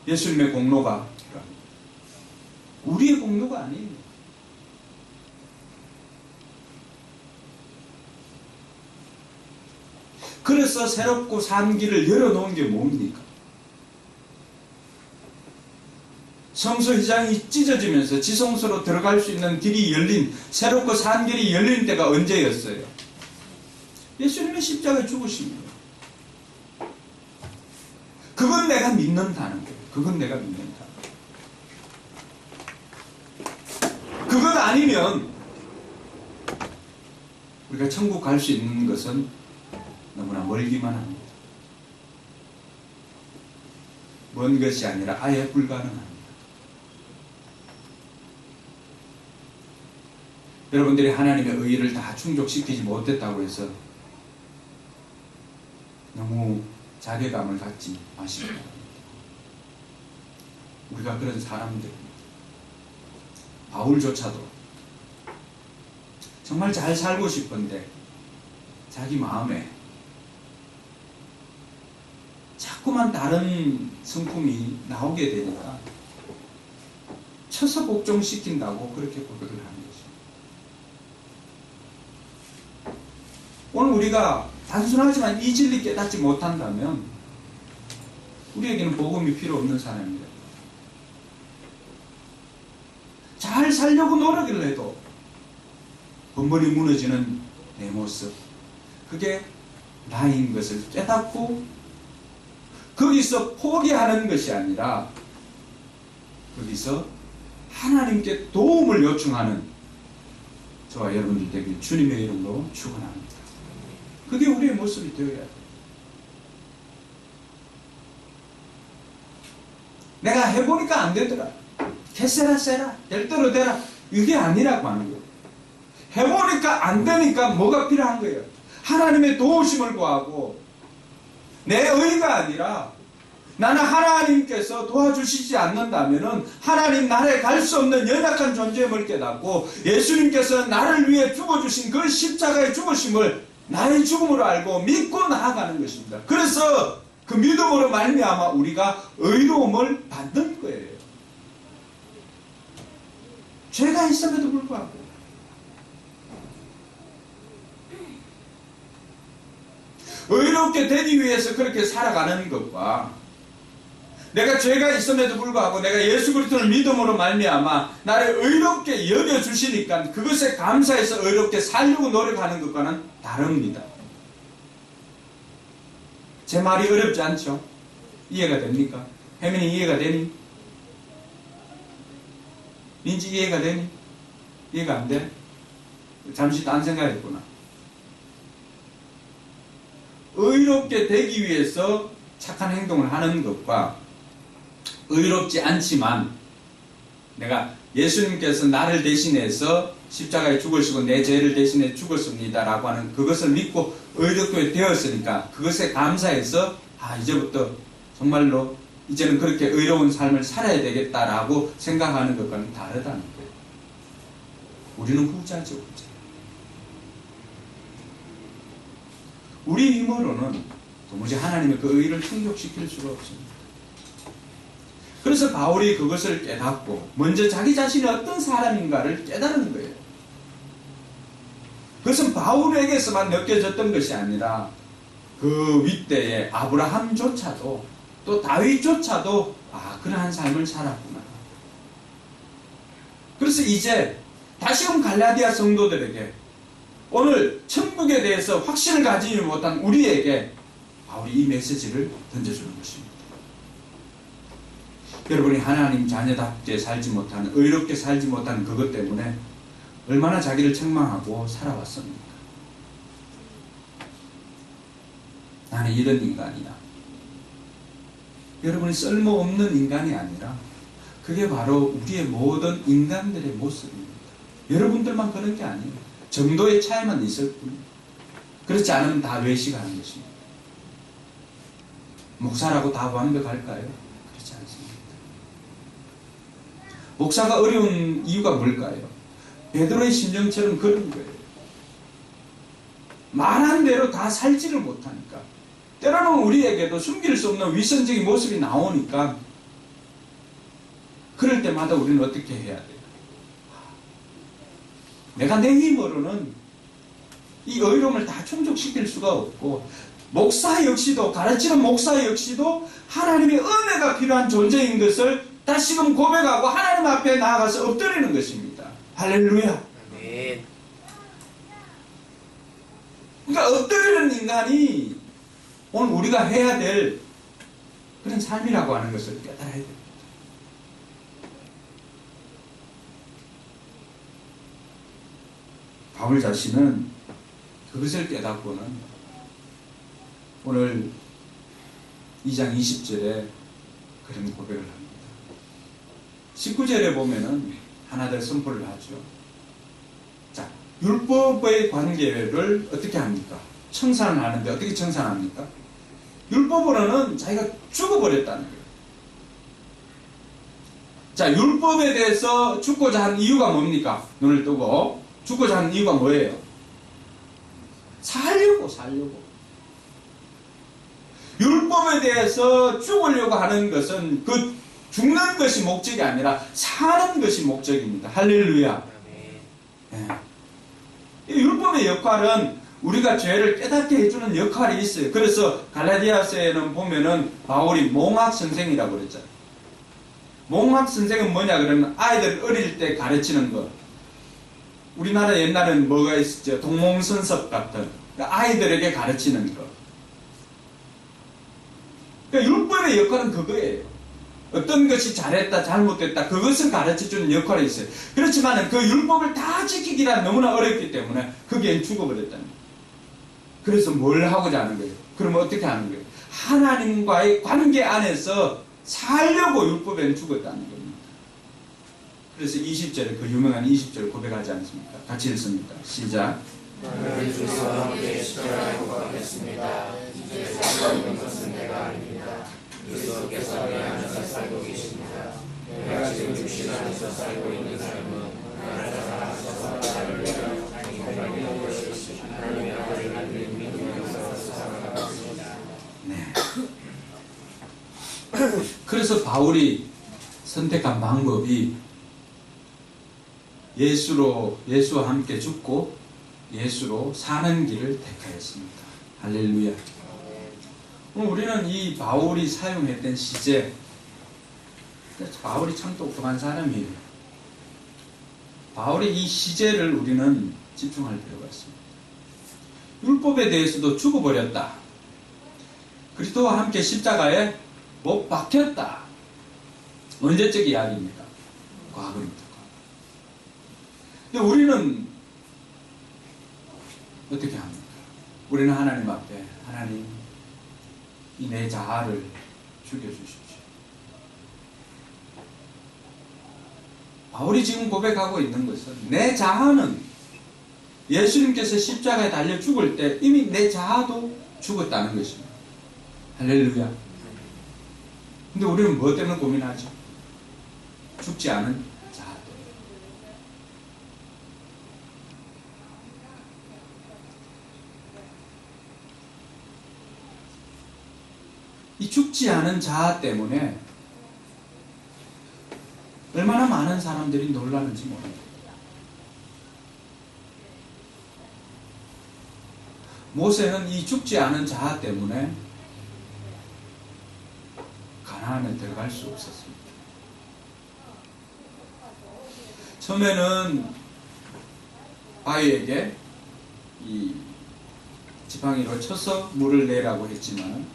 예수님의 공로가 필요합니다. 우리의 공로가 아니에요. 그래서 새롭고 산 길을 열어놓은 게 뭡니까? 성소 휘장이 찢어지면서 지성소로 들어갈 수 있는 길이 열린, 새롭고 산 길이 열린 때가 언제였어요? 예수님의 십자가에 죽으십니다. 그건 내가 믿는다는 거예요. 그건 내가 믿는다. 그것 아니면 우리가 천국 갈 수 있는 것은 너무나 멀기만 합니다. 먼 것이 아니라 아예 불가능합니다. 여러분들이 하나님의 의의를 다 충족시키지 못했다고 해서 너무 자괴감을 갖지 마시기 바랍니다. 우리가 그런 사람들입니다. 바울조차도 정말 잘 살고 싶은데 자기 마음에 자꾸만 다른 성품이 나오게 되니까 쳐서 복종시킨다고 그렇게 고백을 하는 거죠. 오늘 우리가 단순하지만 이 진리 깨닫지 못한다면 우리에게는 복음이 필요 없는 사람입니다. 잘 살려고 노력을 해도 번번이 무너지는 내 모습, 그게 나인 것을 깨닫고 거기서 포기하는 것이 아니라 거기서 하나님께 도움을 요청하는 저와 여러분들 되길 주님의 이름으로 축원합니다. 그게 우리의 모습이 되어야 돼요. 내가 해보니까 안 되더라. 개세라 세라 될 대로 되라. 이게 아니라고 하는 거예요. 해보니까 안 되니까 뭐가 필요한 거예요? 하나님의 도우심을 구하고 내 의가 아니라 나는 하나님께서 도와주시지 않는다면 하나님 나라에 갈 수 없는 연약한 존재임을 깨닫고 예수님께서 나를 위해 죽어주신 그 십자가의 죽으심을 나의 죽음으로 알고 믿고 나아가는 것입니다. 그래서 그 믿음으로 말미암아 우리가 의로움을 받는 거예요. 죄가 있음에도 불구하고 의롭게 되기 위해서 그렇게 살아가는 것과 내가 죄가 있음에도 불구하고 내가 예수 그리스도를 믿음으로 말미암아 나를 의롭게 여겨주시니까 그것에 감사해서 의롭게 살려고 노력하는 것과는 다릅니다. 제 말이 어렵지 않죠? 이해가 됩니까? 혜민이 이해가 되니? 민지 이해가 되니? 이해가 안 돼? 잠시 딴 생각했구나. 의롭게 되기 위해서 착한 행동을 하는 것과 의롭지 않지만 내가 예수님께서 나를 대신해서 십자가에 죽으시고 내 죄를 대신해 죽었습니다 라고 하는 그것을 믿고 의롭게 되었으니까 그것에 감사해서 이제부터 정말로 이제는 그렇게 의로운 삶을 살아야 되겠다라고 생각하는 것과는 다르다는 거예요. 우리는 후자죠. 후자. 우리 힘으로는 도무지 하나님의 그 의를 충족시킬 수가 없습니다. 그래서 바울이 그것을 깨닫고 먼저 자기 자신이 어떤 사람인가를 깨달은 거예요. 그것은 바울에게서만 느껴졌던 것이 아니라 그 윗대에 아브라함조차도 또 다윗조차도 그러한 삶을 살았구나. 그래서 이제 다시금 갈라디아 성도들에게 오늘 천국에 대해서 확신을 가지지 못한 우리에게 바울이 이 메시지를 던져주는 것입니다. 여러분이 하나님 자녀답게 살지 못하는, 의롭게 살지 못하는 그것 때문에 얼마나 자기를 책망하고 살아왔습니까? 나는 이런 인간이야. 여러분이 쓸모없는 인간이 아니라 그게 바로 우리의 모든 인간들의 모습입니다. 여러분들만 그런 게 아니에요. 정도의 차이만 있을 뿐입니다. 그렇지 않으면 다 외식하는 것입니다. 목사라고 다 완벽할까요? 그렇지 않습니다. 목사가 어려운 이유가 뭘까요? 베드로의 심정처럼 그런 거예요. 말한 대로 다 살지를 못하니까. 때로는 우리에게도 숨길 수 없는 위선적인 모습이 나오니까 그럴 때마다 우리는 어떻게 해야 돼요? 내가 내 힘으로는 이 의로움을 다 충족시킬 수가 없고, 목사 역시도, 가르치는 목사 역시도 하나님의 은혜가 필요한 존재인 것을 다시금 고백하고 하나님 앞에 나아가서 엎드리는 것입니다. 할렐루야. 아멘. 그러니까 엎드리는 인간이 오늘 우리가 해야 될 그런 삶이라고 하는 것을 깨달아야 됩니다. 바울 자신은 그것을 깨닫고는 오늘 2장 20절에 그런 고백을 합니다. 19절에 보면은 하나들 선포를 하죠. 자, 율법의 관계를 어떻게 합니까? 청산을 하는데 어떻게 청산합니까? 율법으로는 자기가 죽어버렸다는 거예요. 자, 율법에 대해서 죽고자 하는 이유가 뭡니까? 눈을 뜨고 죽고자 하는 이유가 뭐예요? 살려고. 율법에 대해서 죽으려고 하는 것은 그 죽는 것이 목적이 아니라 사는 것이 목적입니다. 할렐루야. 네. 이 율법의 역할은 우리가 죄를 깨닫게 해주는 역할이 있어요. 그래서 갈라디아서에는 보면은 바울이 몽학 선생이라고 그랬잖아요. 몽학 선생은 뭐냐 그러면 아이들 어릴 때 가르치는 것. 우리나라 옛날에는 뭐가 있었죠? 동몽선섭 같은 아이들에게 가르치는 것. 그러니까 율법의 역할은 그거예요. 어떤 것이 잘했다 잘못됐다 그것을 가르쳐주는 역할이 있어요. 그렇지만 그 율법을 다 지키기란 너무나 어렵기 때문에 거기엔 죽어버렸다는 거예요. 그래서 뭘 하고자 하는 거예요? 그러면 어떻게 하는 거예요? 하나님과의 관계 안에서 살려고 율법에는 죽었다는 겁니다. 그래서 20절에 그 유명한 20절 고백하지 않습니까? 같이 읽습니다. 시작. 나는 주와 함께 십자가에 못 박혔습니다. 이제 살고 있는 것은 내가 아닙니다. 그리스도께서 내 안에서 살고 계십니다. 내가 지금 육신 안에서 살고 있는 삶은 나를 사랑하셔서 나를 위하여 공평하게 것이 하나님의 아들을 믿으면서 살아가고 있습니다. 네. 그래서 바울이 선택한 방법이 예수와 함께 죽고 예수로 사는 길을 택하였습니다. 할렐루야. 우리는 이 바울이 사용했던 시제, 바울이 참 똑똑한 사람이에요. 바울의 이 시제를 우리는 집중할 필요가 있습니다. 율법에 대해서도 죽어버렸다. 그리스도와 함께 십자가에 못 박혔다. 언제적 이야기입니까? 과거입니다. 근데 우리는 어떻게 합니까? 우리는 하나님 앞에 하나님 이 내 자아를 죽여주십시오. 바울이 지금 고백하고 있는 것은 내 자아는 예수님께서 십자가에 달려 죽을 때 이미 내 자아도 죽었다는 것입니다. 할렐루야. 근데 우리는 뭐 때문에 고민하죠? 죽지 않은 자아 때문에. 이 죽지 않은 자아 때문에 얼마나 많은 사람들이 놀라는지 모릅니다. 모세는 이 죽지 않은 자아 때문에 가나안에 들어갈 수 없었습니다. 처음에는 바위에게 이 지팡이로 쳐서 물을 내라고 했지만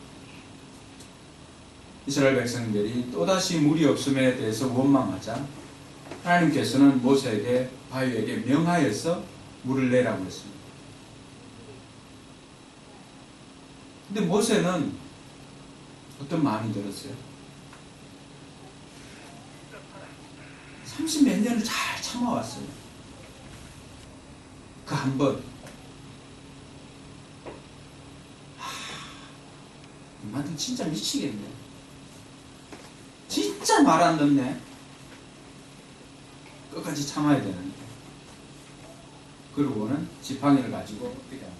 이스라엘 백성들이 또다시 물이 없음에 대해서 원망하자 하나님께서는 모세에게 바위에게 명하여서 물을 내라고 했습니다. 근데 모세는 어떤 마음이 들었어요? 30몇 년을 잘 참아왔어요. 그 한 번. 이만큼 진짜 미치겠네. 진짜 말 안 듣네. 끝까지 참아야 되는데. 그러고는 지팡이를 가지고 어떻게 합니까?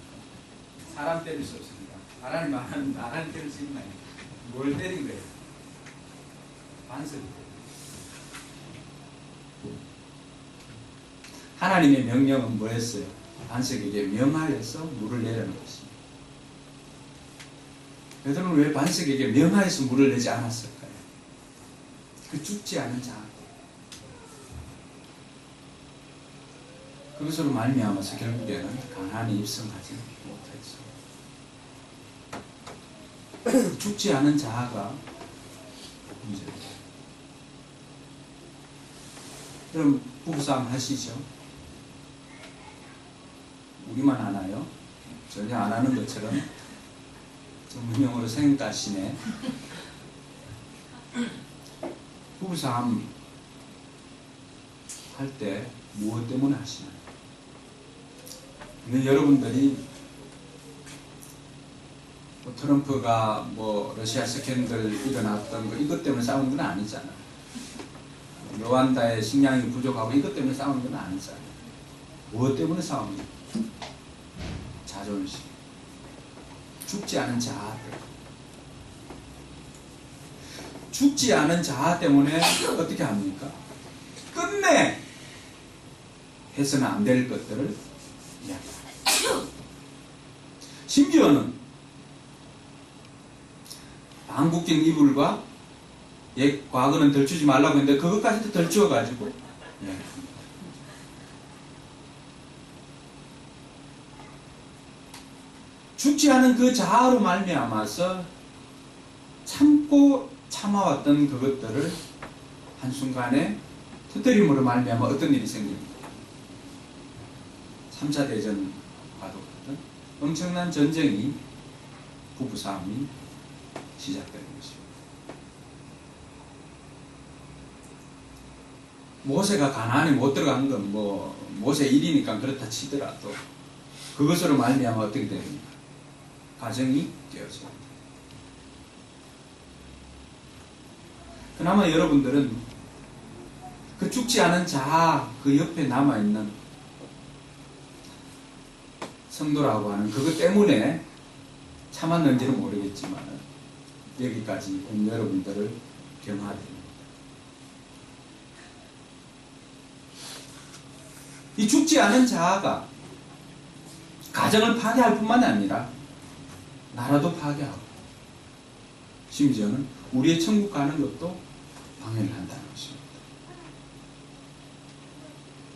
사람 때릴 수 없습니다. 하나님 나라를 때릴 수 있나요? 뭘 때린 거예요? 반석을 때린 하나님의 명령은 뭐였어요? 반석에게 명하여서 물을 내라는 것입니다. 베드로는 왜 반석에게 명하여서 물을 내지 않았을까요? 그 죽지 않은 자. 그것으로 말미암아서 결국에는 가나안에 입성하지 못했어요. 죽지 않은 자아가 문제입니다. 그럼 부부싸움 하시죠? 우리만 하나요? 전혀 안 하는 것처럼 전문용어로 생각하시네. 부부싸움 할 때 무엇 때문에 하시나요? 여러분들이 트럼프가 러시아 스캔들 일어났던 거 이것 때문에 싸우는 건 아니잖아. 르완다의 식량이 부족하고 이것 때문에 싸우는 건 아니잖아. 무엇 때문에 싸웁니까? 자존심. 죽지 않은 자아 때문에. 죽지 않은 자아 때문에 어떻게 합니까? 끝내 해서는 안 될 것들을 이야기합니다. 심지어는 한국적 이불과 옛 과거는 덜추지 말라고 했는데 그것까지도 덜추어가지고 이야기합니다. 죽지 않은 그 자아로 말미암아서 참고 참아왔던 그것들을 한순간에 터뜨림으로 말미암아 어떤 일이 생깁니다. 3차 대전과도 같은 엄청난 전쟁이 부부싸움이 시작되는 것입니다. 모세가 가나안에 못 들어간 건 모세 일이니까 그렇다 치더라도 그것으로 말미암아 어떻게 됩니까? 가정이 깨어집니다. 그나마 여러분들은 그 죽지 않은 자아 그 옆에 남아있는 성도라고 하는 그것 때문에 참았는지는 모르겠지만 여기까지 온 여러분들을 경화드립니다. 이 죽지 않은 자아가 가정을 파괴할 뿐만 아니라 나라도 파괴하고 심지어는 우리의 천국 가는 것도 방해를 한다는 것입니다.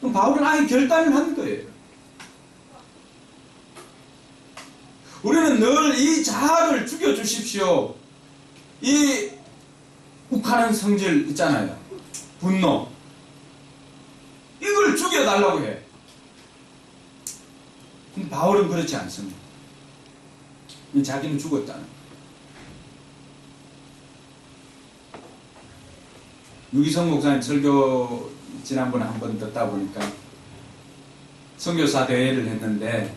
그럼 바울은 아예 결단을 한 거예요. 우리는 늘 이 자아를 죽여주십시오. 이 욱하는 성질 있잖아요. 분노. 이걸 죽여달라고 해. 근데 바울은 그렇지 않습니다. 자기는 죽었다는 거예요. 유기성 목사님 설교 지난번에 한 번 듣다 보니까 선교사 대회를 했는데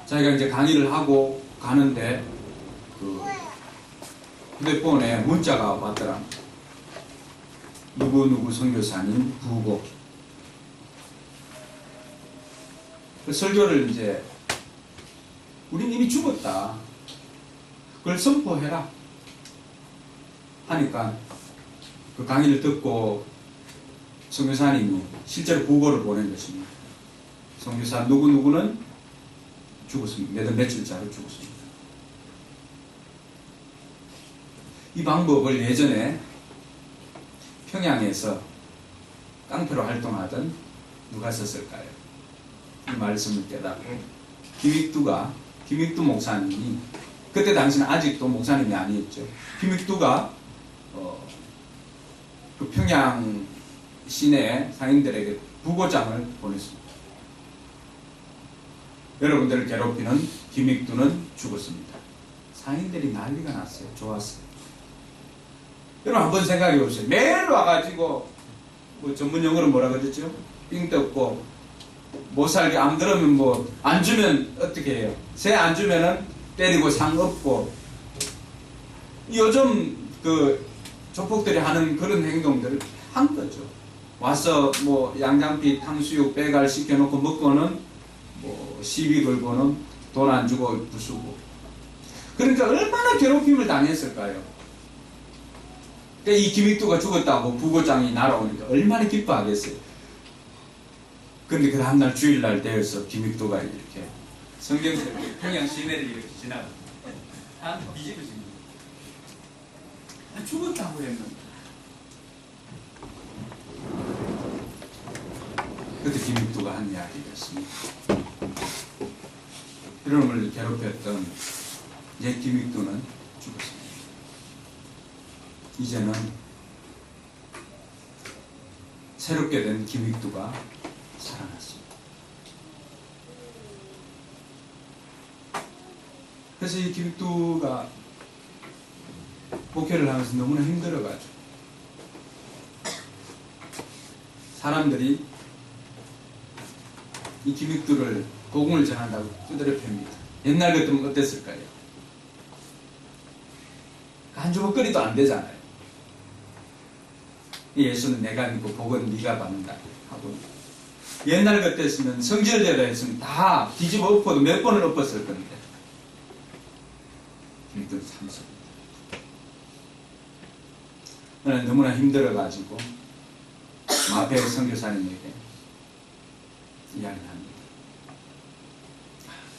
자기가 이제 강의를 하고 가는데 그 휴대폰에 문자가 왔더라. 누구누구 선교사님 부고. 그 설교를 이제 우린 이미 죽었다. 그걸 선포해라. 하니까 그 강의를 듣고 선교사님이 실제로 부고를 보낸 것입니다. 선교사 누구누구는 죽었습니다. 몇월 며칠자로 죽었습니다. 이 방법을 예전에 평양에서 깡패로 활동하던 누가 썼을까요? 이 말씀을 깨닫고 김익두 목사님이, 그때 당시는 아직도 목사님이 아니었죠. 김익두가 그 평양 시내 상인들에게 부고장을 보냈습니다. 여러분들을 괴롭히는 김익두는 죽었습니다. 상인들이 난리가 났어요. 좋았어요. 여러분 한번 생각해 보세요. 매일 와가지고 뭐 전문 용어로 뭐라 그러죠? 삥 뜯고 못 살게 안 들으면 뭐 안 주면 어떻게 해요? 새 안 주면은 때리고 상 업고, 요즘 그 조폭들이 하는 그런 행동들을 한 거죠. 와서 뭐 양장피 탕수육 빼갈 시켜놓고 먹고는 뭐 시비 걸고는 돈 안 주고 부수고. 그러니까 얼마나 괴롭힘을 당했을까요? 그러니까 이 김익두가 죽었다고 부고장이 날아오니까 얼마나 기뻐하겠어요. 근데 그 다음날 주일날 되어서 김익두가 이렇게 성경대로 평양 시내를 이렇게 지나가 한 뒤집어집니다. 죽었다고 했는데. 그때 김익두가 한 이야기였습니다. 이놈을 괴롭혔던 옛 김익두는 죽었습니다. 이제는 새롭게 된 김익두가 살아났습니다. 그래서 이 김익두가 목회를 하면서 너무나 힘들어가지고 사람들이 이 김익두를 복음을 전한다고 두드려 팹니다. 옛날 같으면 어땠을까요? 한 주먹거리도 안 되잖아요. 예수는 내가 믿고 복은 네가 받는다 하고, 옛날 같았으면 성지열대로 했으면 다 뒤집어 엎어도 몇 번을 엎었을 건데 김익두는 참습니다. 너무나 힘들어가지고 마페 선교사님에게 이야기를 합니다.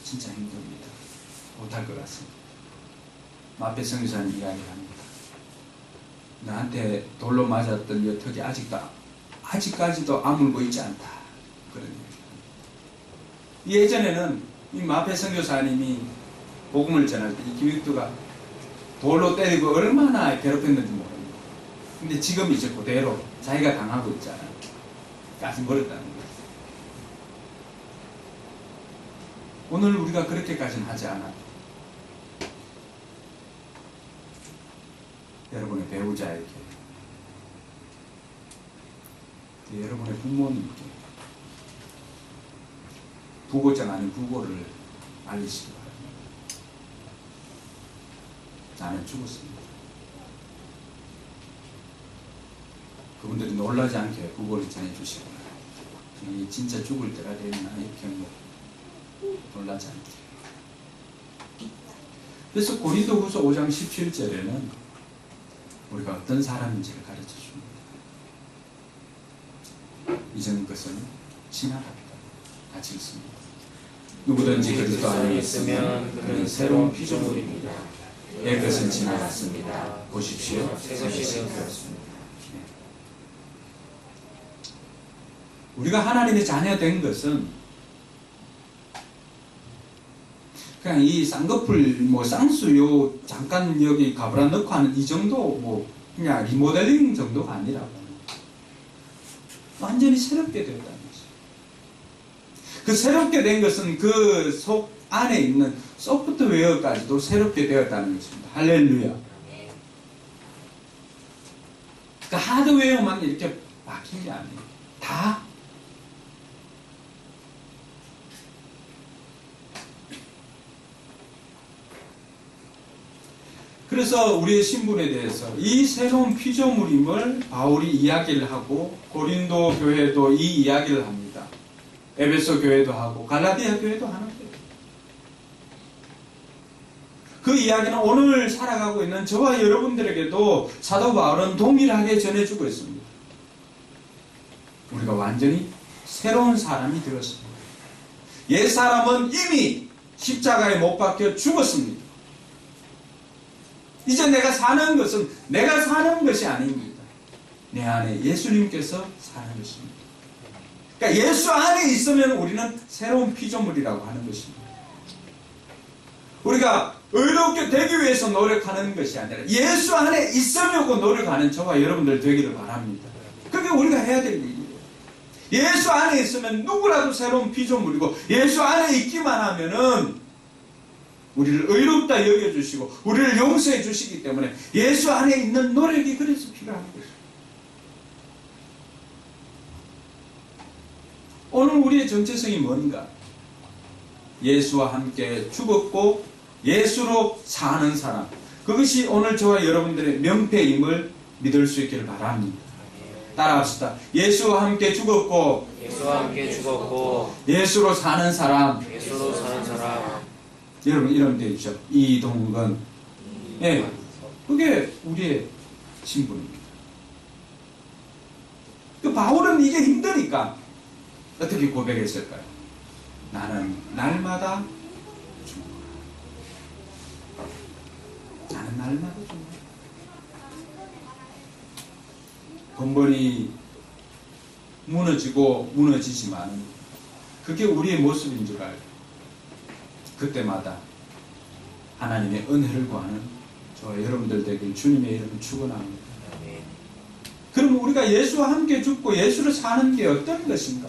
진짜 힘듭니다. 못할 것 같습니다. 마페 선교사님 이야기를 합니다. 나한테 돌로 맞았던 이 턱이 아직까지도 아물고 있지 않다. 그런 얘기를 합니다. 예전에는 이 마페 선교사님이 복음을 전할 때 이 김익두가 돌로 때리고 얼마나 괴롭혔는지 모릅니다. 근데 지금 이제 그대로 자기가 당하고 있잖아요. 아직 멀었다는 거예요. 오늘 우리가 그렇게까지는 하지 않아요. 여러분의 배우자에게, 여러분의 부모님께 부고장 아닌 부고를 알리시기 바랍니다. 나는 죽었습니다. 그분들이 놀라지 않게 부고를 전해주시기 바랍니다. 진짜 죽을 때가 되면 이렇게 놀라지 않게. 그래서 고린도후서 5장 17절에는 우리가 어떤 사람인지를 가르쳐 줍니다. 이전 것은 지나갔다. 같이 읽습니다. 누구든지 그리스도 안에 있으면 그는 새로운 피조물입니다. 옛 것은 지나갔습니다. 보십시오, 새 것이 되었습니다. 우리가 하나님의 자녀 된 것은 그냥 이 쌍꺼풀 뭐 쌍수요 잠깐 여기 가브라 넣고 하는 이 정도 뭐 그냥 리모델링 정도가 아니라고, 완전히 새롭게 되었다는 것이죠. 그 새롭게 된 것은 그 속 안에 있는 소프트웨어까지도 새롭게 되었다는 것입니다. 할렐루야. 그 하드웨어만 이렇게 바뀐 게 아니에요. 다 그래서 우리의 신분에 대해서 이 새로운 피조물임을 바울이 이야기를 하고, 고린도 교회도 이 이야기를 합니다. 에베소 교회도 하고 갈라디아 교회도 하는 거예요. 그 이야기는 오늘 살아가고 있는 저와 여러분들에게도 사도 바울은 동일하게 전해주고 있습니다. 우리가 완전히 새로운 사람이 되었습니다. 옛사람은 이미 십자가에 못 박혀 죽었습니다. 이제 내가 사는 것은 내가 사는 것이 아닙니다. 내 안에 예수님께서 사는 것입니다. 그러니까 예수 안에 있으면 우리는 새로운 피조물이라고 하는 것입니다. 우리가 의롭게 되기 위해서 노력하는 것이 아니라 예수 안에 있으려고 노력하는 저와 여러분들 되기를 바랍니다. 그게 우리가 해야 될 일이에요. 예수 안에 있으면 누구라도 새로운 피조물이고 예수 안에 있기만 하면은 우리를 의롭다 여겨주시고 우리를 용서해 주시기 때문에 예수 안에 있는 노력이 그래서 필요한 것입니다. 오늘 우리의 정체성이 뭔가? 예수와 함께 죽었고 예수로 사는 사람. 그것이 오늘 저와 여러분들의 명패임을 믿을 수 있기를 바랍니다. 따라합시다. 예수와 함께 죽었고 예수로 사는 사람. 여러분 이름 되죠. 이동근. 예, 그게 우리의 신분입니다. 그 바울은 이게 힘드니까 어떻게 고백했을까요? 나는 날마다 죽노라. 나는 날마다 죽노라. 번번이 무너지고 무너지지만 그게 우리의 모습인 줄 알고 그때마다 하나님의 은혜를 구하는 저와 여러분들 되길 주님의 이름을 축원합니다. 그럼 우리가 예수와 함께 죽고 예수를 사는 게 어떤 것인가?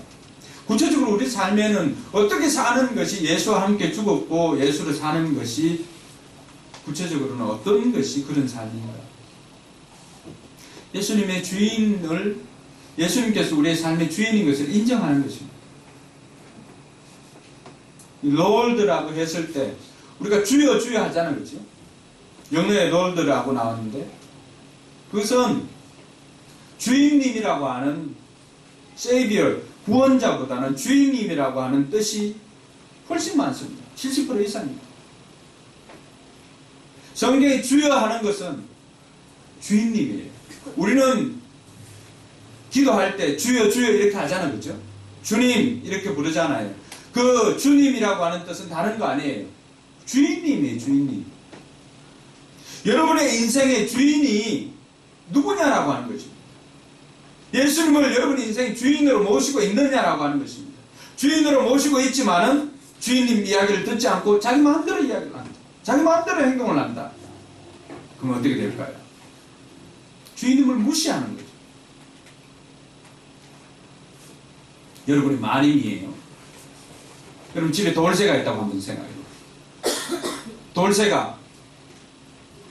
구체적으로 우리 삶에는 어떻게 사는 것이 예수와 함께 죽었고 예수를 사는 것이 구체적으로는 어떤 것이 그런 삶인가? 예수님의 주인을 예수님께서 우리의 삶의 주인인 것을 인정하는 것입니다. 롤드라고 했을 때 우리가 주여 주여 하잖아요. 그렇죠? 영어에 롤드라고 나왔는데 그것은 주인님이라고 하는 세이비어 구원자보다는 주인님이라고 하는 뜻이 훨씬 많습니다. 70% 이상입니다. 성경에 주여 하는 것은 주인님이에요. 우리는 기도할 때 주여 주여 이렇게 하잖아요. 그렇죠? 주님 이렇게 부르잖아요. 그 주님이라고 하는 뜻은 다른 거 아니에요. 주인님이에요. 주인님. 여러분의 인생의 주인이 누구냐라고 하는 거죠. 예수님을 여러분의 인생의 주인으로 모시고 있느냐라고 하는 것입니다. 주인으로 모시고 있지만은 주인님 이야기를 듣지 않고 자기 마음대로 이야기를 한다. 자기 마음대로 행동을 한다. 그럼 어떻게 될까요? 주인님을 무시하는 거죠. 여러분이 마님이에요. 그럼 집에 돌쇠가 있다고 한번 생각해요. 돌쇠가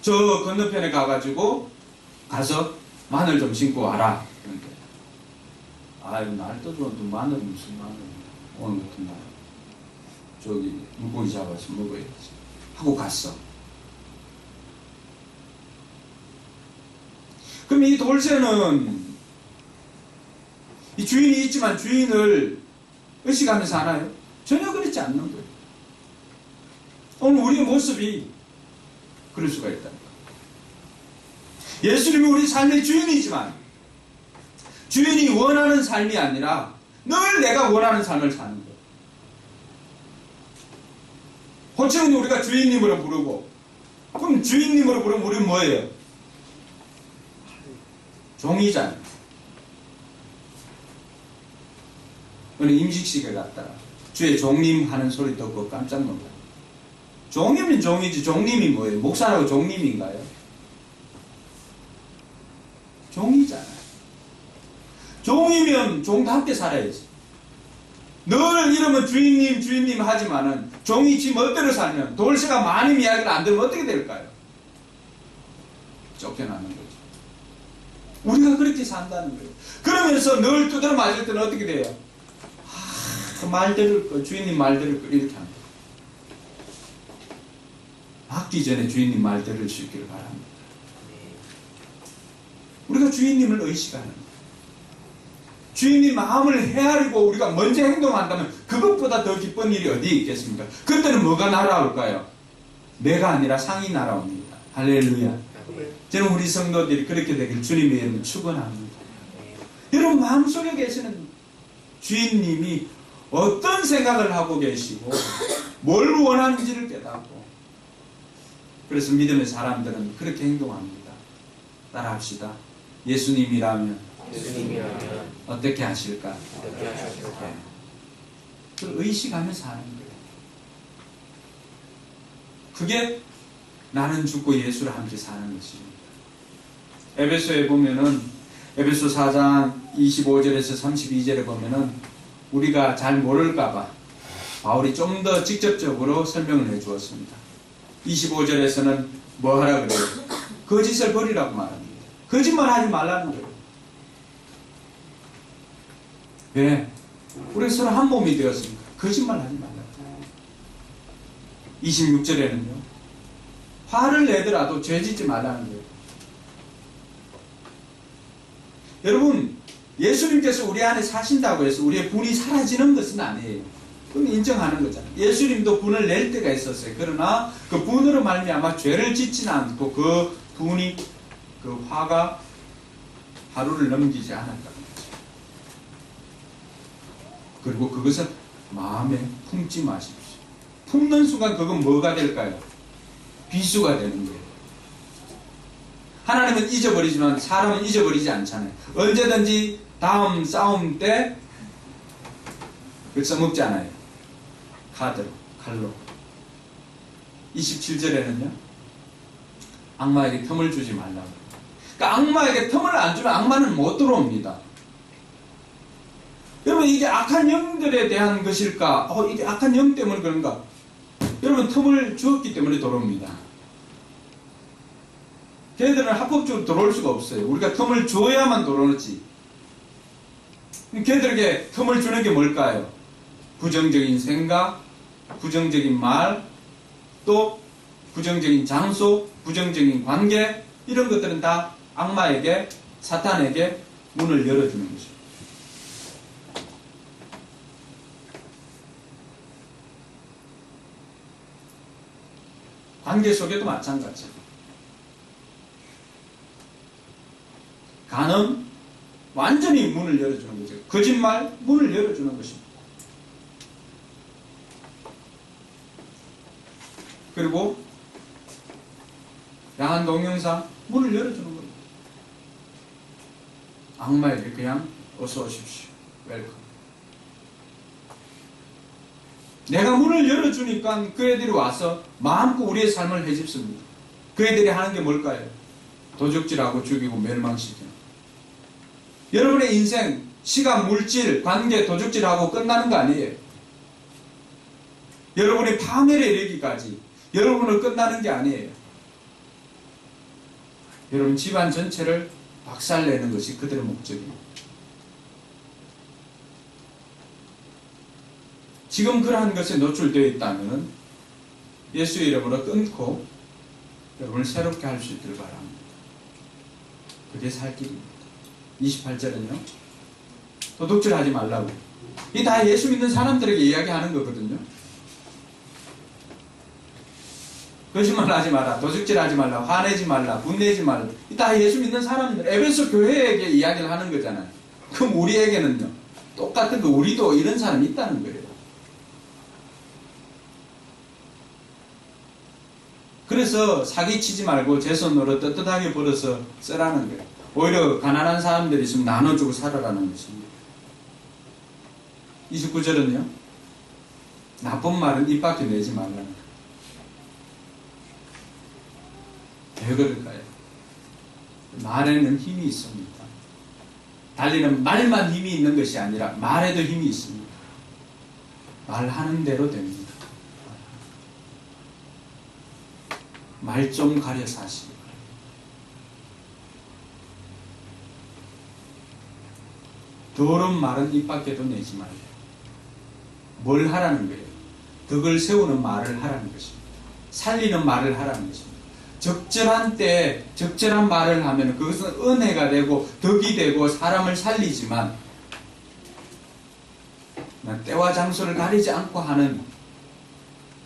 저 건너편에 가가지고 가서 마늘 좀 심고 와라. 그러니까 아유 날도 좋은데 마늘 무슨 마늘 오늘 같은 날 저기 물고기 잡아서 먹어야지 하고 갔어. 그럼 이 돌쇠는 이 주인이 있지만 주인을 의식하면서 하나요? 전혀 그렇지 않는 거예요. 오늘 우리의 모습이 그럴 수가 있다. 예수님이 우리 삶의 주인이지만 주인이 원하는 삶이 아니라 늘 내가 원하는 삶을 사는 거예요. 호칭은 우리가 주인님으로 부르고 그럼 주인님으로 부르면 우리는 뭐예요? 종이잖아요. 오늘 임식식에 갔다가 주의 종님 하는 소리 듣고 깜짝 놀라요. 종이면 종이지 종님이 뭐예요? 목사라고 종님인가요? 종이잖아요. 종이면 종답게 살아야지. 늘 이러면 주인님 주인님 하지만은 종이 지 멋대로 살면 돌쇠가 마님 이야기를 안 들으면 어떻게 될까요? 쫓겨나는 거죠. 우리가 그렇게 산다는 거예요. 그러면서 늘 두드려 맞을 때는 어떻게 돼요? 그 말대로 주인님 말대로 이렇게 합니다. 맞기 전에 주인님 말대로 수 있기를 바랍니다. 우리가 주인님을 의식하는 거예요. 주인님 마음을 헤아리고 우리가 먼저 행동한다면 그것보다 더 기쁜 일이 어디에 있겠습니까? 그때는 뭐가 날아올까요? 내가 아니라 상이 날아옵니다. 할렐루야. 저는 우리 성도들이 그렇게 되길 주님의 이름으로 축원합니다. 여러분 마음속에 계시는 주인님이 어떤 생각을 하고 계시고 뭘 원하는지를 깨닫고, 그래서 믿음의 사람들은 그렇게 행동합니다. 따라합시다. 예수님이라면 어떻게 하실까? 그걸 의식하면서 하는 거예요. 그게 나는 죽고 예수를 함께 사는 것입니다. 에베소에 보면은, 에베소 4장 25절에서 32절에 보면은 우리가 잘 모를까봐 바울이 좀 더 직접적으로 설명을 해 주었습니다. 25절에서는 뭐 하라 그래요? 거짓을 버리라고 말합니다. 거짓말 하지 말라는 거예요. 왜? 우리 서로 한 몸이 되었으니까 거짓말 하지 말라고. 26절에는요, 화를 내더라도 죄짓지 말라는 거예요. 여러분, 예수님께서 우리 안에 사신다고 해서 우리의 분이 사라지는 것은 아니에요. 그건 인정하는 거잖아요. 예수님도 분을 낼 때가 있었어요. 그러나 그 분으로 말미암아 죄를 짓지는 않고 그 분이, 그 화가 하루를 넘기지 않았다는 거죠. 그리고 그것을 마음에 품지 마십시오. 품는 순간 그건 뭐가 될까요? 비수가 되는 거예요. 하나님은 잊어버리지만 사람은 잊어버리지 않잖아요. 언제든지 다음 싸움 때 써먹지 않아요. 칼로. 27절에는요, 악마에게 틈을 주지 말라고. 그러니까 악마에게 틈을 안 주면 악마는 못 들어옵니다. 여러분, 이게 악한 영들에 대한 것일까? 이게 악한 영 때문에 그런가? 여러분, 틈을 주었기 때문에 들어옵니다. 걔들은 합법적으로 들어올 수가 없어요. 우리가 틈을 줘야만 들어오지. 걔들에게 틈을 주는 게 뭘까요? 부정적인 생각, 부정적인 말, 또 부정적인 장소, 부정적인 관계, 이런 것들은 다 악마에게, 사탄에게 문을 열어주는 것입니다. 관계 속에도 마찬가지예요. 간음, 완전히 문을 열어주는 거죠. 거짓말, 문을 열어주는 것입니다. 그리고 양한 동영상, 문을 열어주는 겁니다. 악마에게 그냥 어서 오십시오. 웰컴. 내가 문을 열어주니까 그 애들이 와서 마음껏 우리의 삶을 해집습니다. 그 애들이 하는 게 뭘까요? 도적질하고 죽이고 멸망시키는. 여러분의 인생, 시간, 물질, 관계, 도적질하고 끝나는 거 아니에요. 여러분이 파멸에 이르기까지 여러분을 끝나는 게 아니에요. 여러분 집안 전체를 박살내는 것이 그들의 목적입니다. 지금 그러한 것에 노출되어 있다면 예수의 이름으로 끊고 여러분을 새롭게 할 수 있기를 바랍니다. 그게 살 길입니다. 28절은요, 도둑질 하지 말라고. 이 다 예수 믿는 사람들에게 이야기하는 거거든요. 거짓말 하지 마라, 도둑질 하지 말라, 화내지 말라, 분내지 말라. 이 다 예수 믿는 사람들, 에베소 교회에게 이야기를 하는 거잖아요. 그럼 우리에게는요, 똑같은 거, 우리도 이런 사람이 있다는 거예요. 그래서 사기치지 말고 제 손으로 떳떳하게 벌어서 쓰라는 거예요. 오히려 가난한 사람들이 있으면 나눠주고 살아라는 것입니다. 29절은요, 나쁜 말은 입 밖에 내지 말라는 거예요. 왜 그럴까요? 말에는 힘이 있습니다. 달리는 말만 힘이 있는 것이 아니라 말에도 힘이 있습니다. 말하는 대로 됩니다. 말 좀 가려 사시기 바랍니다. 더러운 말은 입 밖에도 내지 말래요. 뭘 하라는 거예요? 덕을 세우는 말을 하라는 것입니다. 살리는 말을 하라는 것입니다. 적절한 때에 적절한 말을 하면 그것은 은혜가 되고 덕이 되고 사람을 살리지만, 때와 장소를 가리지 않고 하는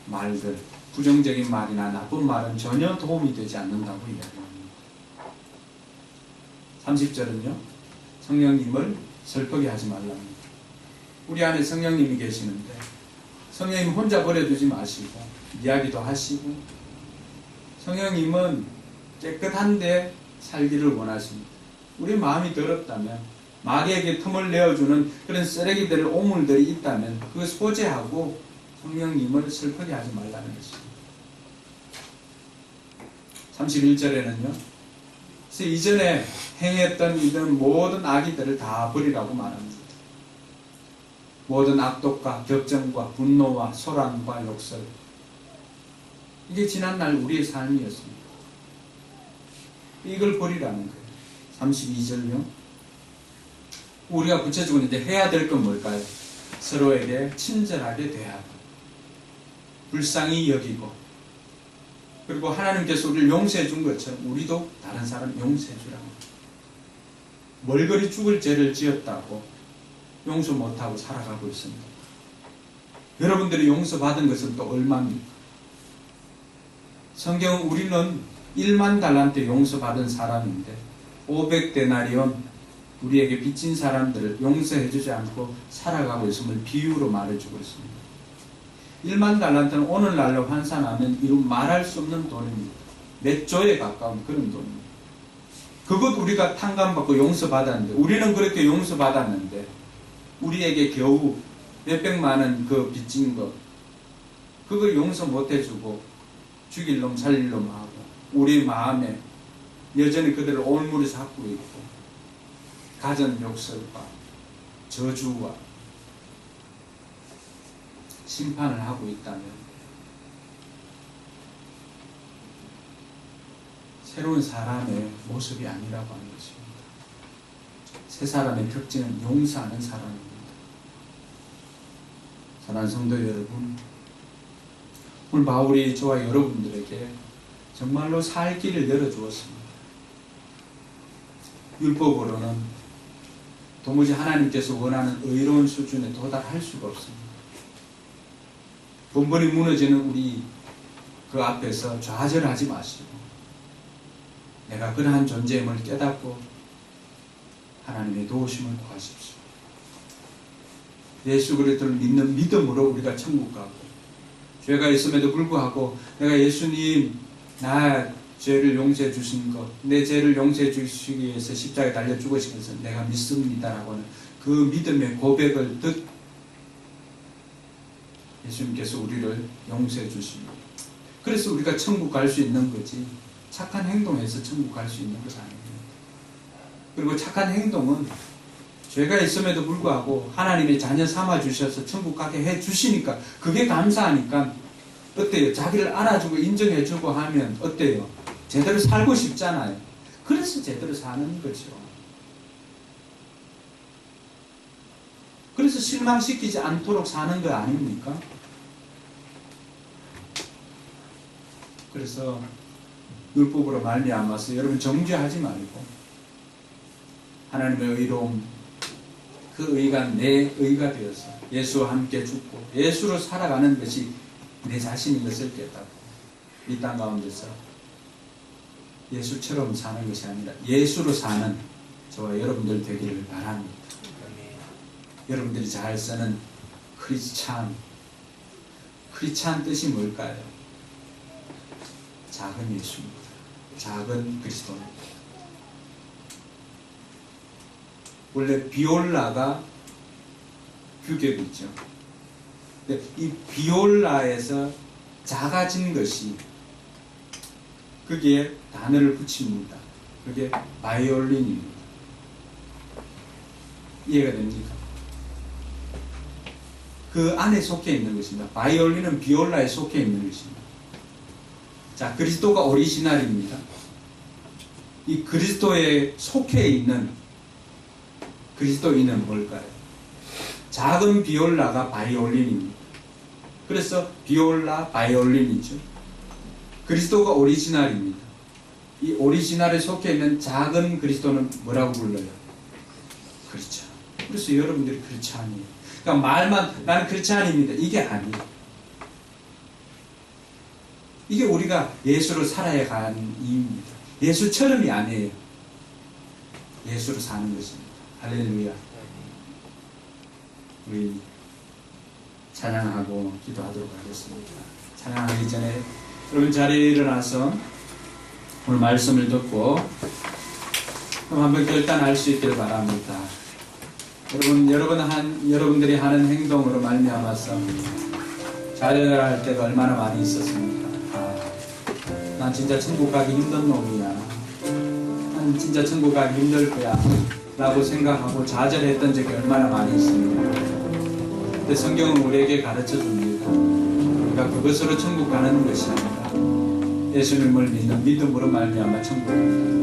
말들, 부정적인 말이나 나쁜 말은 전혀 도움이 되지 않는다고 이야기합니다. 30절은요, 성령님을 슬프게 하지 말랍니다. 우리 안에 성령님이 계시는데 성령님 혼자 버려두지 마시고 이야기도 하시고 성령님은 깨끗한데 살기를 원하십니다. 우리 마음이 더럽다면 마귀에게 틈을 내어주는 그런 쓰레기들, 오물들이 있다면 그걸 소재하고 성령님을 슬프게 하지 말라는 것입니다. 31절에는요. 그래서 이전에 행했던 이런 모든 악의들을 다 버리라고 말합니다. 모든 악독과 격정과 분노와 소란과 욕설. 이게 지난날 우리의 삶이었습니다. 이걸 버리라는 거예요. 32절요. 우리가 구체적으로 이제 해야 될 건 뭘까요? 서로에게 친절하게 대하고 불쌍히 여기고 그리고 하나님께서 우리를 용서해 준 것처럼 우리도 다른 사람 용서해 주라고. 멀거리 죽을 죄를 지었다고 용서 못하고 살아가고 있습니다. 여러분들이 용서받은 것은 또 얼마입니까? 성경은 우리는 1만 달란트 용서받은 사람인데 500데나리온 우리에게 빚진 사람들을 용서해주지 않고 살아가고 있음을 비유로 말해주고 있습니다. 1만 달란트는 오늘날로 환산하면 이루 말할 수 없는 돈입니다. 몇 조에 가까운 그런 돈입니다. 그것 우리가 탕감받고 용서받았는데 우리는 그렇게 용서받았는데 우리에게 겨우 몇백만 원 그 빚진 것 그걸 용서 못해주고 죽일 놈 살릴 놈 하고 우리 마음에 여전히 그들을 올무리 잡고 있고 가전 욕설과 저주와 심판을 하고 있다면 새로운 사람의 모습이 아니라고 하는 것입니다. 새 사람의 특징은 용서하는 사람입니다. 사랑하는 성도 여러분, 오늘 바울이 저와 여러분들에게 정말로 살 길을 열어주었습니다. 율법으로는 도무지 하나님께서 원하는 의로운 수준에 도달할 수가 없습니다. 번번이 무너지는 우리 그 앞에서 좌절하지 마시고 내가 그러한 존재임을 깨닫고 하나님의 도우심을 구하십시오. 예수 그리스도를 믿는 믿음으로 우리가 천국 가고 죄가 있음에도 불구하고 내가 예수님 나 죄를 용서해 주신 것, 내 죄를 용서해 주시기 위해서 십자가에 달려 죽으신 것을 내가 믿습니다라고 하는 그 믿음의 고백을 듣고 예수님께서 우리를 용서해 주십니다. 그래서 우리가 천국 갈 수 있는 거지 착한 행동에서 천국 갈 수 있는 것이 아닙니다. 그리고 착한 행동은 죄가 있음에도 불구하고 하나님의 자녀 삼아 주셔서 천국 가게 해 주시니까 그게 감사하니까 어때요? 자기를 알아주고 인정해주고 하면 어때요? 제대로 살고 싶잖아요. 그래서 제대로 사는 거죠. 그래서 실망시키지 않도록 사는 거 아닙니까? 그래서 율법으로 말미암아서 여러분 정죄하지 말고 하나님의 의로움 그 의가 내 의가 되어서 예수와 함께 죽고 예수로 살아가는 것이 내 자신인 것을 깨닫고 이 땅 가운데서 예수처럼 사는 것이 아니라 예수로 사는 저와 여러분들 되기를 바랍니다. 여러분들이 잘 쓰는 크리스찬 뜻이 뭘까요? 작은 예수입니다. 작은 그리스도입니다. 원래 비올라가 규격이죠. 근데 이 비올라에서 작아진 것이 그게 단어를 붙입니다. 그게 바이올린입니다. 이해가 됩니까? 그 안에 속해 있는 것입니다. 바이올린은 비올라에 속해 있는 것입니다. 자, 그리스도가 오리지널입니다. 이 그리스도에 속해 있는 그리스도인은 뭘까요? 작은 비올라가 바이올린입니다. 그래서 비올라, 바이올린이죠. 그리스도가 오리지널입니다. 이 오리지널에 속해 있는 작은 그리스도는 뭐라고 불러요? 크리스찬. 그래서 여러분들이 크리스찬이에요. 그러니까 말만 나는 크리스찬입니다. 이게 아니에요. 이게 우리가 예수로 살아야 하는 이유입니다. 예수처럼이 아니에요. 예수로 사는 것입니다. 할렐루야. 우리 찬양하고 기도하도록 하겠습니다. 찬양하기 전에 여러분 자리에 일어나서 오늘 말씀을 듣고 그럼 한번 결단할 수 있기를 바랍니다. 여러분들이 하는 행동으로 말미암아서 좌절할 때가 얼마나 많이 있었습니까? 난 진짜 천국 가기 힘든 놈이야. 난 진짜 천국 가기 힘들 거야. 라고 생각하고 좌절했던 적이 얼마나 많이 있습니까? 근데 성경은 우리에게 가르쳐 줍니다. 우리가 그것으로 천국 가는 것이 아니라 예수님을 믿는 믿음으로 말미암아 천국 갑니다.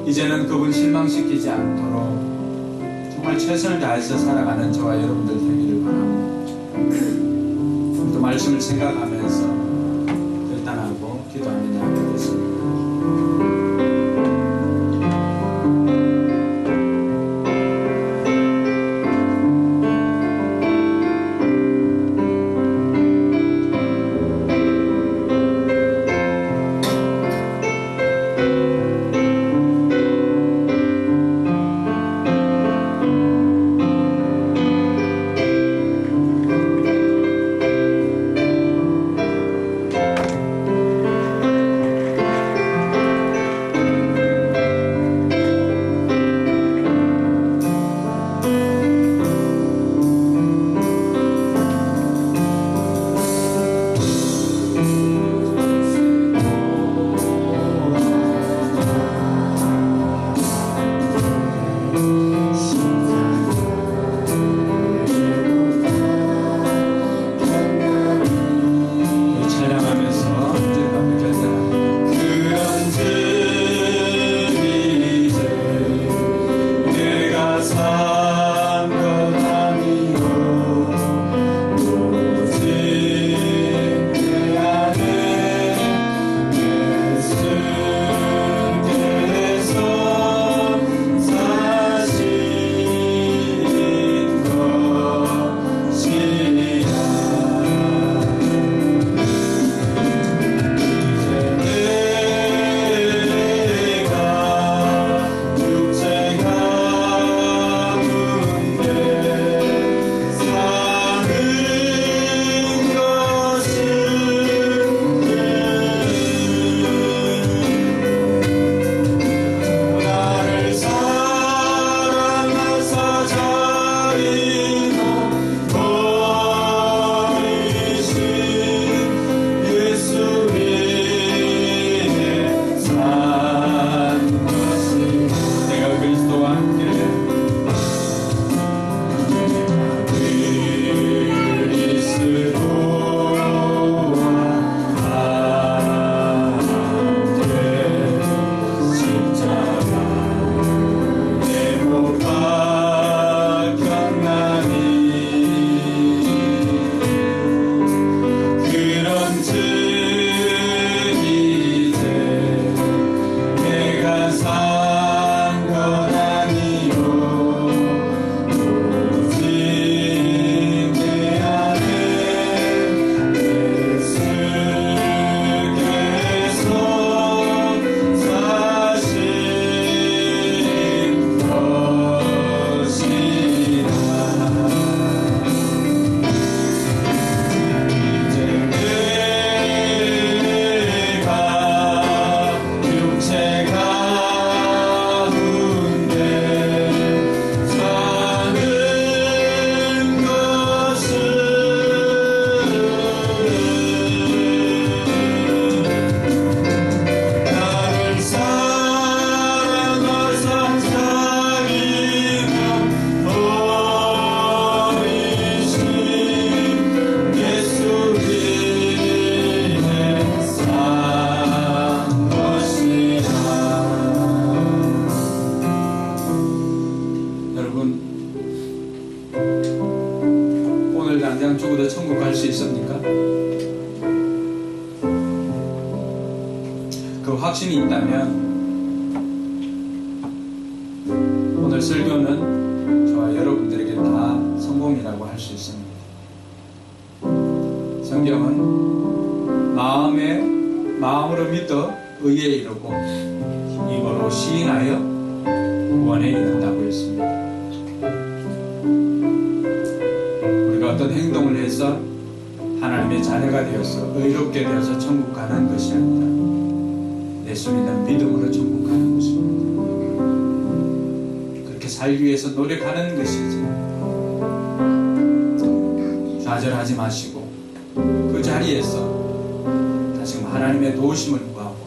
이제는 그분 실망시키지 않도록 정말 최선을 다해서 살아가는 저와 여러분들 되기를 바랍니다. 또 말씀을 생각하면서 결단하고 기도하며 나아가겠습니다. 그 확신이 있다면 오늘 설교는 저와 여러분들에게 다 성공이라고 할 수 있습니다. 성경은 마음으로 믿어 의에 이르고 입으로 시인하여 구원에 이른다고 했습니다. 어떤 행동을 해서 하나님의 자녀가 되어서 의롭게 되어서 천국 가는 것이 아니라 예수 믿는 믿음으로 천국 가는 것입니다. 그렇게 살기 위해서 노력하는 것이지 좌절하지 마시고 그 자리에서 다시금 하나님의 도우심을 구하고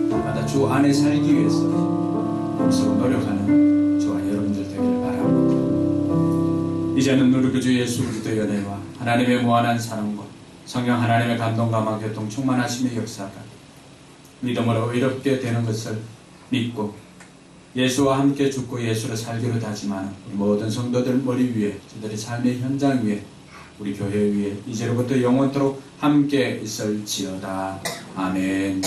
날마다 주 안에 살기 위해서 힘쓰고 노력하는 저와 여러분들 되기를 바랍니다. 이제는 우리 구주 예수 그리스도의 은혜와 하나님의 무한한 사랑과 성령 하나님의 감동감화 교통 충만하심의 역사가 믿음으로 의롭게 되는 것을 믿고 예수와 함께 죽고 예수를 살기로 다짐하는 우리 모든 성도들 머리 위에 저들의 삶의 현장 위에 우리 교회 위에 이제로부터 영원토록 함께 있을지어다. 아멘.